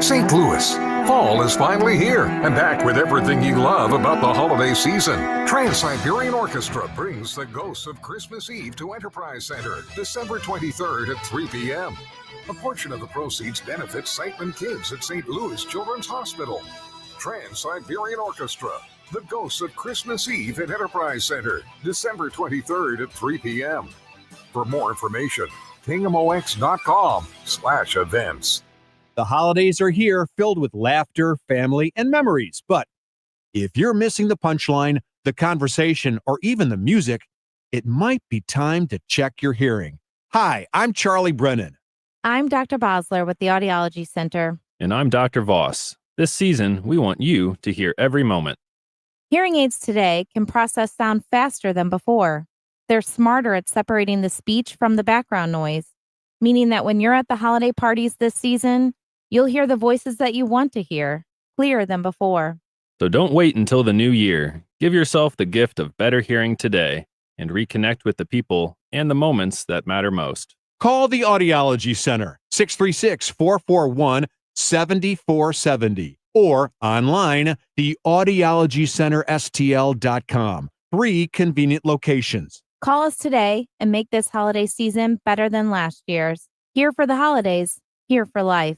St. Louis, fall is finally here and back with everything you love about the holiday season. Trans-Siberian Orchestra brings the Ghosts of Christmas Eve to Enterprise Center, December 23rd at 3 p.m. A portion of the proceeds benefits Siteman Kids at St. Louis Children's Hospital. Trans-Siberian Orchestra, the Ghosts of Christmas Eve at Enterprise Center, December 23rd at 3 p.m. For more information, KMOX.com/events. The holidays are here, filled with laughter, family, and memories. But if you're missing the punchline, the conversation, or even the music, it might be time to check your hearing. Hi, I'm Charlie Brennan. I'm Dr. Bosler with the Audiology Center. And I'm Dr. Voss. This season, we want you to hear every moment. Hearing aids today can process sound faster than before. They're smarter at separating the speech from the background noise, meaning that when you're at the holiday parties this season, you'll hear the voices that you want to hear, clearer than before. So don't wait until the new year. Give yourself the gift of better hearing today and reconnect with the people and the moments that matter most. Call the Audiology Center, 636-441-7470, or online, theaudiologycenterstl.com. 3 convenient locations. Call us today and make this holiday season better than last year's. Here for the holidays, here for life.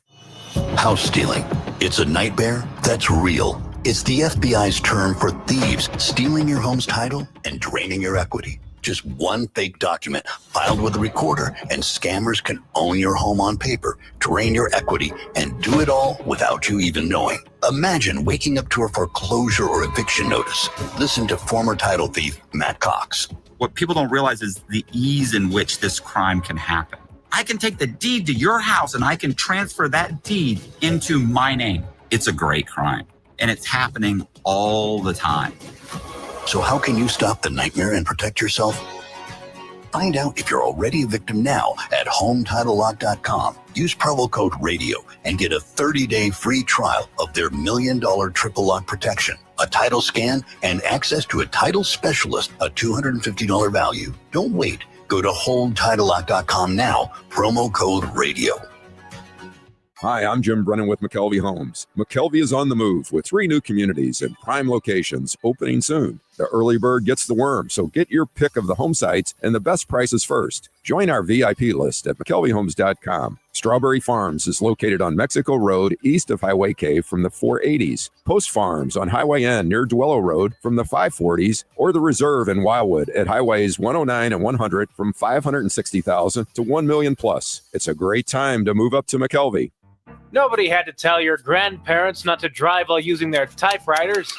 House stealing. It's a nightmare that's real. It's the FBI's term for thieves stealing your home's title and draining your equity. Just one fake document filed with a recorder, and scammers can own your home on paper, drain your equity, and do it all without you even knowing. Imagine waking up to a foreclosure or eviction notice. Listen to former title thief Matt Cox. What people don't realize is the ease in which this crime can happen. I can take the deed to your house and I can transfer that deed into my name. It's a great crime, and it's happening all the time. So how can you stop the nightmare and protect yourself? Find out if you're already a victim now at HomeTitleLock.com. Use promo code RADIO and get a 30-day free trial of their $1 million triple lock protection, a title scan, and access to a title specialist, a $250 value. Don't wait. Go to HomeTitleLock.com now, promo code RADIO. Hi, I'm Jim Brennan with McKelvey Homes. McKelvey is on the move with 3 new communities in prime locations opening soon. The early bird gets the worm, so get your pick of the home sites and the best prices first. Join our VIP list at McKelveyHomes.com. Strawberry Farms is located on Mexico Road east of Highway K from the 480s. Post Farms on Highway N near Duello Road from the 540s, or the Reserve in Wildwood at Highways 109 and 100 from $560,000 to $1 million plus. It's a great time to move up to McKelvey. Nobody had to tell your grandparents not to drive while using their typewriters.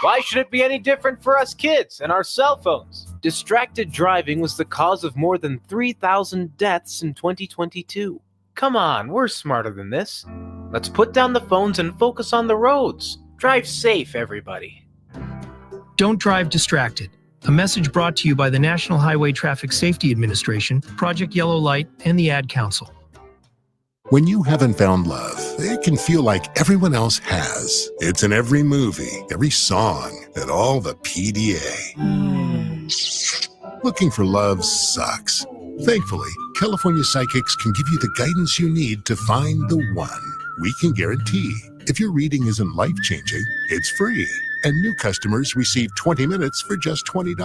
Why should it be any different for us kids and our cell phones? Distracted driving was the cause of more than 3,000 deaths in 2022. Come on, we're smarter than this. Let's put down the phones and focus on the roads. Drive safe, everybody. Don't drive distracted. A message brought to you by the National Highway Traffic Safety Administration, Project Yellow Light, and the Ad Council. When you haven't found love, it can feel like everyone else has. It's in every movie, every song, and all the PDA. Looking for love sucks. Thankfully, California Psychics can give you the guidance you need to find the one. We can guarantee if your reading isn't life-changing, it's free. And new customers receive 20 minutes for just $20.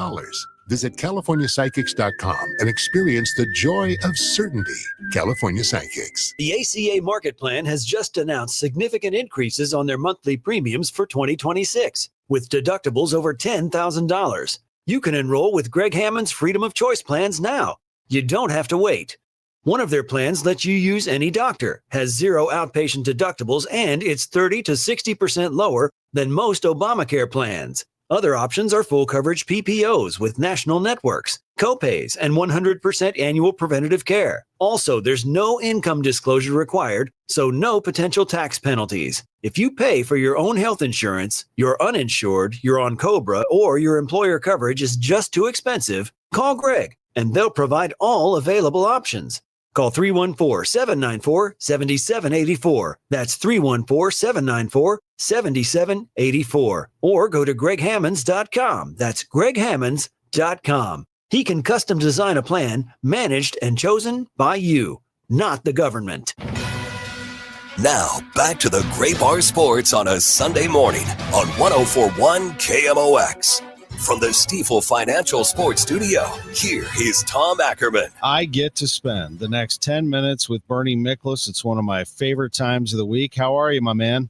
Visit CaliforniaPsychics.com and experience the joy of certainty. California Psychics. The ACA Market Plan has just announced significant increases on their monthly premiums for 2026, with deductibles over $10,000. You can enroll with Greg Hammond's Freedom of Choice plans now. You don't have to wait. One of their plans lets you use any doctor, has 0 outpatient deductibles, and it's 30 to 60% lower than most Obamacare plans. Other options are full coverage PPOs with national networks, copays, and 100% annual preventative care. Also, there's no income disclosure required, so no potential tax penalties. If you pay for your own health insurance, you're uninsured, you're on COBRA, or your employer coverage is just too expensive, call Greg, and they'll provide all available options. Call 314-794-7784. That's 314-794-7784. Or go to GregHammonds.com. That's GregHammonds.com. He can custom design a plan managed and chosen by you, not the government. Now, back to the Gray Bar Sports on a Sunday morning on 104.1 KMOX. From the Stifel Financial Sports Studio, here is Tom Ackerman. I get to spend the next 10 minutes with Bernie Miklasz. It's one of my favorite times of the week. How are you, my man?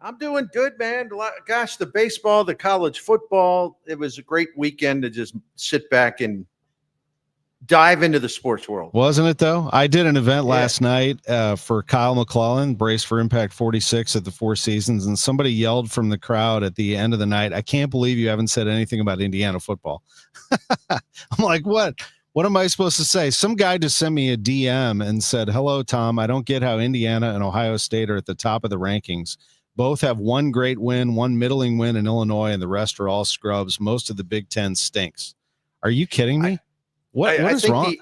I'm doing good, man. Gosh, the baseball, the college football, it was a great weekend to just sit back and dive into the sports world. Wasn't it, though? I did an event last night for Kyle McClellan, Brace for Impact 46 at the Four Seasons, and somebody yelled from the crowd at the end of the night, "I can't believe you haven't said anything about Indiana football." I'm like, what? What am I supposed to say? Some guy just sent me a DM and said, "Hello, Tom. I don't get how Indiana and Ohio State are at the top of the rankings. Both have one great win, one middling win in Illinois, and the rest are all scrubs. Most of the Big Ten stinks." Are you kidding me? What is wrong?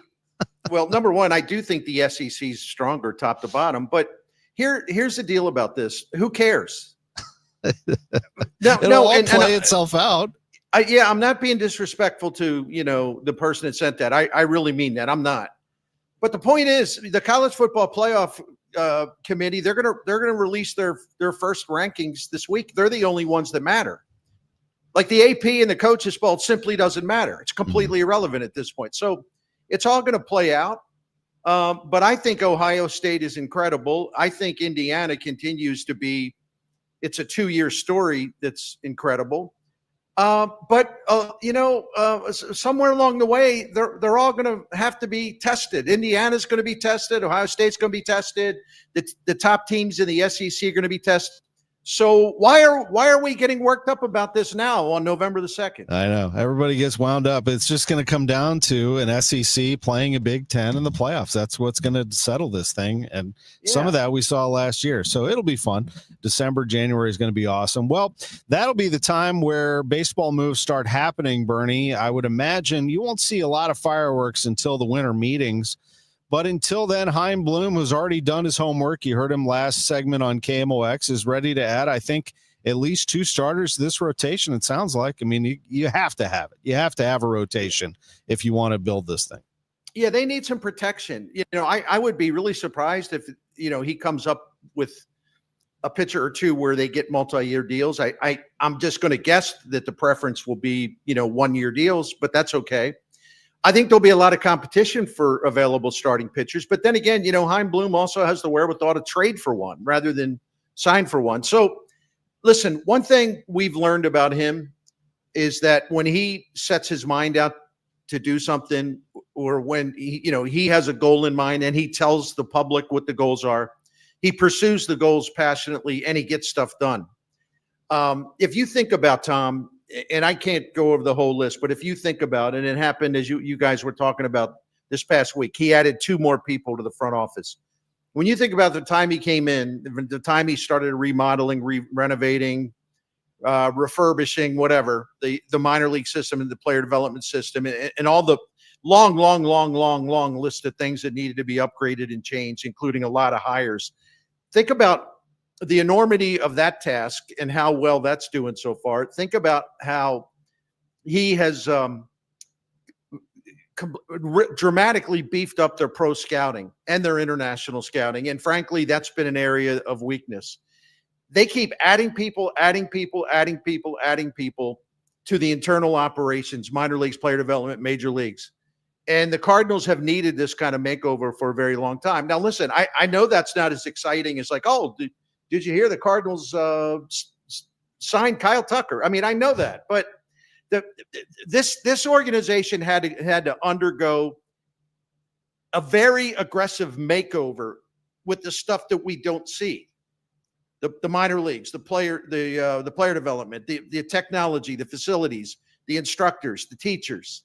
Well, number one, I do think the SEC is stronger top to bottom, but here's the deal about this. Who cares? It'll all play itself out. I'm not being disrespectful to, the person that sent that. I really mean that. I'm not. But the point is, the college football playoff committee, they're gonna release their first rankings this week. They're the only ones that matter. Like the AP and the coaches poll simply doesn't matter. It's completely irrelevant at this point. So it's all going to play out. But I think Ohio State is incredible. I think Indiana continues to be, it's a 2-year story that's incredible. But somewhere along the way, they're all going to have to be tested. Indiana's going to be tested. Ohio State's going to be tested. The top teams in the SEC are going to be tested. So why are we getting worked up about this now on November the 2nd? I know everybody gets wound up. It's just going to come down to an SEC playing a Big Ten in the playoffs. That's what's going to settle this thing. And some of that we saw last year. So it'll be fun. December, January is going to be awesome. Well, that'll be the time where baseball moves start happening, Bernie. I would imagine you won't see a lot of fireworks until the winter meetings. But until then, Chaim Bloom, who's already done his homework, you heard him last segment on KMOX, is ready to add, I think, at least 2 starters to this rotation, it sounds like. I mean, you have to have it. You have to have a rotation if you want to build this thing. Yeah, they need some protection. I would be really surprised if, he comes up with a pitcher or two where they get multi-year deals. I'm just going to guess that the preference will be, 1-year deals, but that's okay. I think there'll be a lot of competition for available starting pitchers. But then again, Chaim Bloom also has the wherewithal to trade for one rather than sign for one. So listen, one thing we've learned about him is that when he sets his mind out to do something, or when he has a goal in mind and he tells the public what the goals are, he pursues the goals passionately and he gets stuff done. If you think about Tom, and I can't go over the whole list, but if you think about it, it happened as you guys were talking about this past week. He added 2 more people to the front office. When you think about the time he came in, the time he started remodeling, renovating, refurbishing, whatever, the minor league system and the player development system, and all the long list of things that needed to be upgraded and changed, including a lot of hires. Think about the enormity of that task and how well that's doing so far. Think about how he has dramatically beefed up their pro scouting and their international scouting. And frankly, that's been an area of weakness. They keep adding people to the internal operations, minor leagues, player development, major leagues. And the Cardinals have needed this kind of makeover for a very long time. Now, listen, I know that's not as exciting as like, oh, did you hear the Cardinals signed Kyle Tucker? I mean, I know that, but this organization had to undergo a very aggressive makeover with the stuff that we don't see. The minor leagues, the player development, the technology, the facilities, the instructors, the teachers,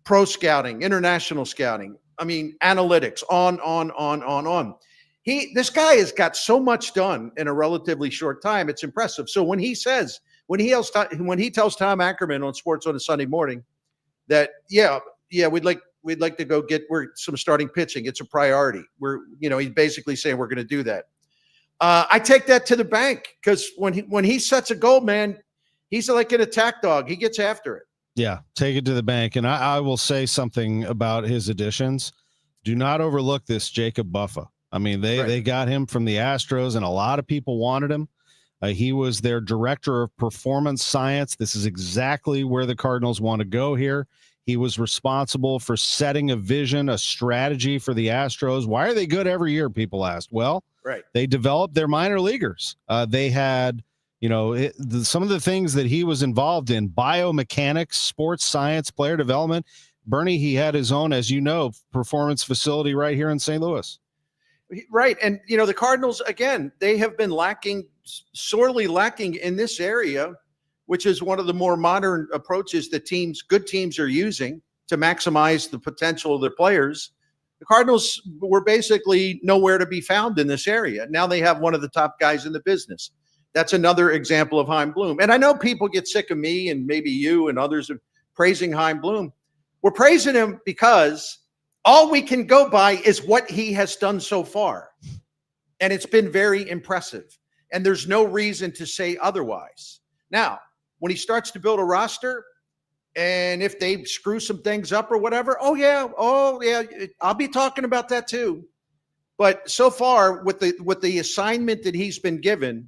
pro scouting, international scouting. I mean, analytics, on. This guy has got so much done in a relatively short time. It's impressive. So when he tells Tom Ackerman on Sports on a Sunday morning that we'd like to go get some starting pitching, it's a priority. He's basically saying we're going to do that. I take that to the bank because when he sets a goal, man, he's like an attack dog. He gets after it. Yeah, take it to the bank. And I will say something about his additions. Do not overlook this Jacob Buffa. I mean, they got him from the Astros, and a lot of people wanted him. He was their director of performance science. This is exactly where the Cardinals want to go here. He was responsible for setting a vision, a strategy for the Astros. Why are they good every year, people asked? Well, they developed their minor leaguers. They had, some of the things that he was involved in, biomechanics, sports science, player development. Bernie, he had his own, as you know, performance facility right here in St. Louis. Right. And, the Cardinals, again, they have been sorely lacking in this area, which is one of the more modern approaches that good teams are using to maximize the potential of their players. The Cardinals were basically nowhere to be found in this area. Now they have one of the top guys in the business. That's another example of Chaim Bloom. And I know people get sick of me and maybe you and others of praising Chaim Bloom. We're praising him because all we can go by is what he has done so far. And it's been very impressive. And there's no reason to say otherwise. Now, when he starts to build a roster, and if they screw some things up or whatever, oh yeah, I'll be talking about that too. But so far, with the assignment that he's been given,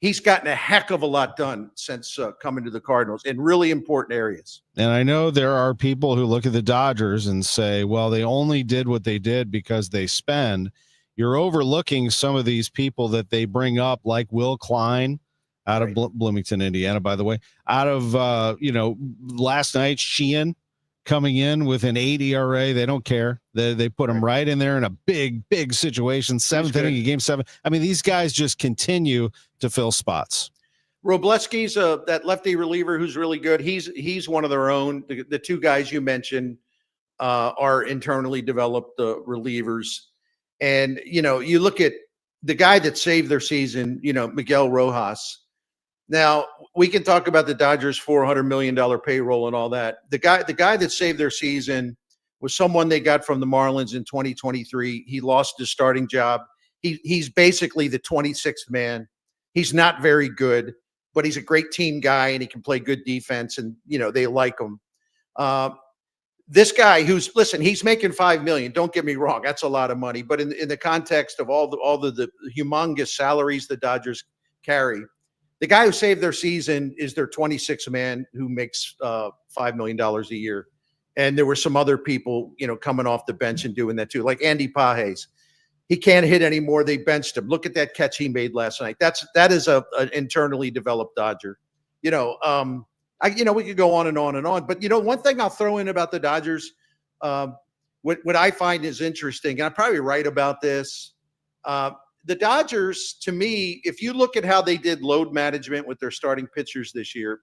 he's gotten a heck of a lot done since coming to the Cardinals in really important areas. And I know there are people who look at the Dodgers and say, well, they only did what they did because they spend. You're overlooking some of these people that they bring up, like Will Klein. out of Bloomington, Indiana, by the way. Out of, last night, Sheehan coming in with an 8 ERA. They don't care. They put him right in there in a big situation. Seventh inning of game 7. I mean, these guys just continue to fill spots. Robleski's that lefty reliever who's really good. He's one of their own. The two guys you mentioned are internally developed relievers. And, you look at the guy that saved their season, Miguel Rojas. Now, we can talk about the Dodgers' $400 million payroll and all that. The guy that saved their season was someone they got from the Marlins in 2023. He lost his starting job. He's basically the 26th man. He's not very good, but he's a great team guy, and he can play good defense, and, they like him. This guy he's making $5 million. Don't get me wrong. That's a lot of money. But in the context of all the humongous salaries the Dodgers carry, the guy who saved their season is their 26th man who makes $5 million a year. And there were some other people, coming off the bench and doing that too, like Andy Pages. He can't hit anymore. They benched him. Look at that catch he made last night. That is an internally developed Dodger. We could go on and on and on. But one thing I'll throw in about the Dodgers, what I find is interesting, and I'm probably right about this. The Dodgers, to me, if you look at how they did load management with their starting pitchers this year,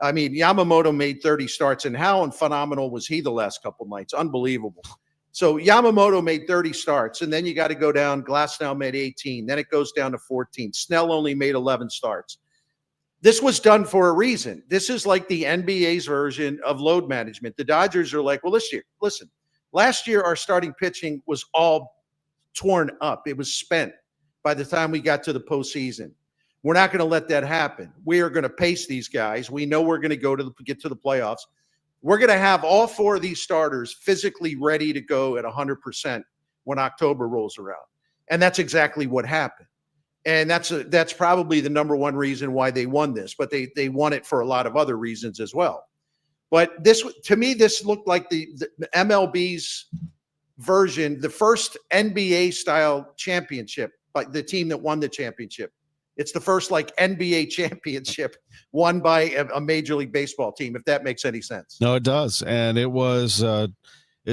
I mean, Yamamoto made 30 starts, and how phenomenal was he the last couple nights? Unbelievable. So Yamamoto made 30 starts, and then you got to go down. Glasnow made 18. Then it goes down to 14. Snell only made 11 starts. This was done for a reason. This is like the NBA's version of load management. The Dodgers are like, well, listen, last year our starting pitching was all torn up. It was spent by the time we got to the postseason. We're not going to let that happen. We are going to pace these guys. We know we're going to get to the playoffs. We're going to have all 4 of these starters physically ready to go at 100% when October rolls around. And that's exactly what happened. And that's probably the number one reason why they won this, but they won it for a lot of other reasons as well. But to me, this looked like the MLB's version, the first NBA style championship, like the team that won the championship. It's the first NBA championship won by a Major League Baseball team, if that makes any sense. No, it does. And it was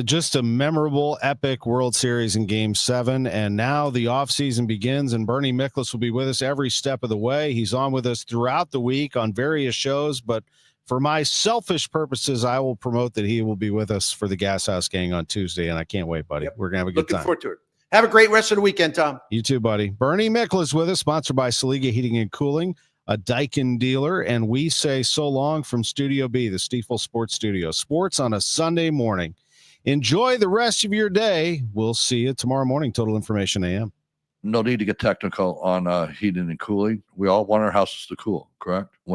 just a memorable, epic World Series in Game 7. And now the offseason begins, and Bernie Miklasz will be with us every step of the way. He's on with us throughout the week on various shows. But for my selfish purposes, I will promote that he will be with us for the Gas House Gang on Tuesday. And I can't wait, buddy. Yep. We're going to have a good time. Looking forward to it. Have a great rest of the weekend, Tom. You too, buddy. Bernie Miklasz with us, sponsored by Saliga Heating and Cooling, a Daikin dealer. And we say so long from Studio B, the Stiefel Sports Studio. Sports on a Sunday morning. Enjoy the rest of your day. We'll see you tomorrow morning. Total Information AM. No need to get technical on heating and cooling. We all want our houses to cool, correct? When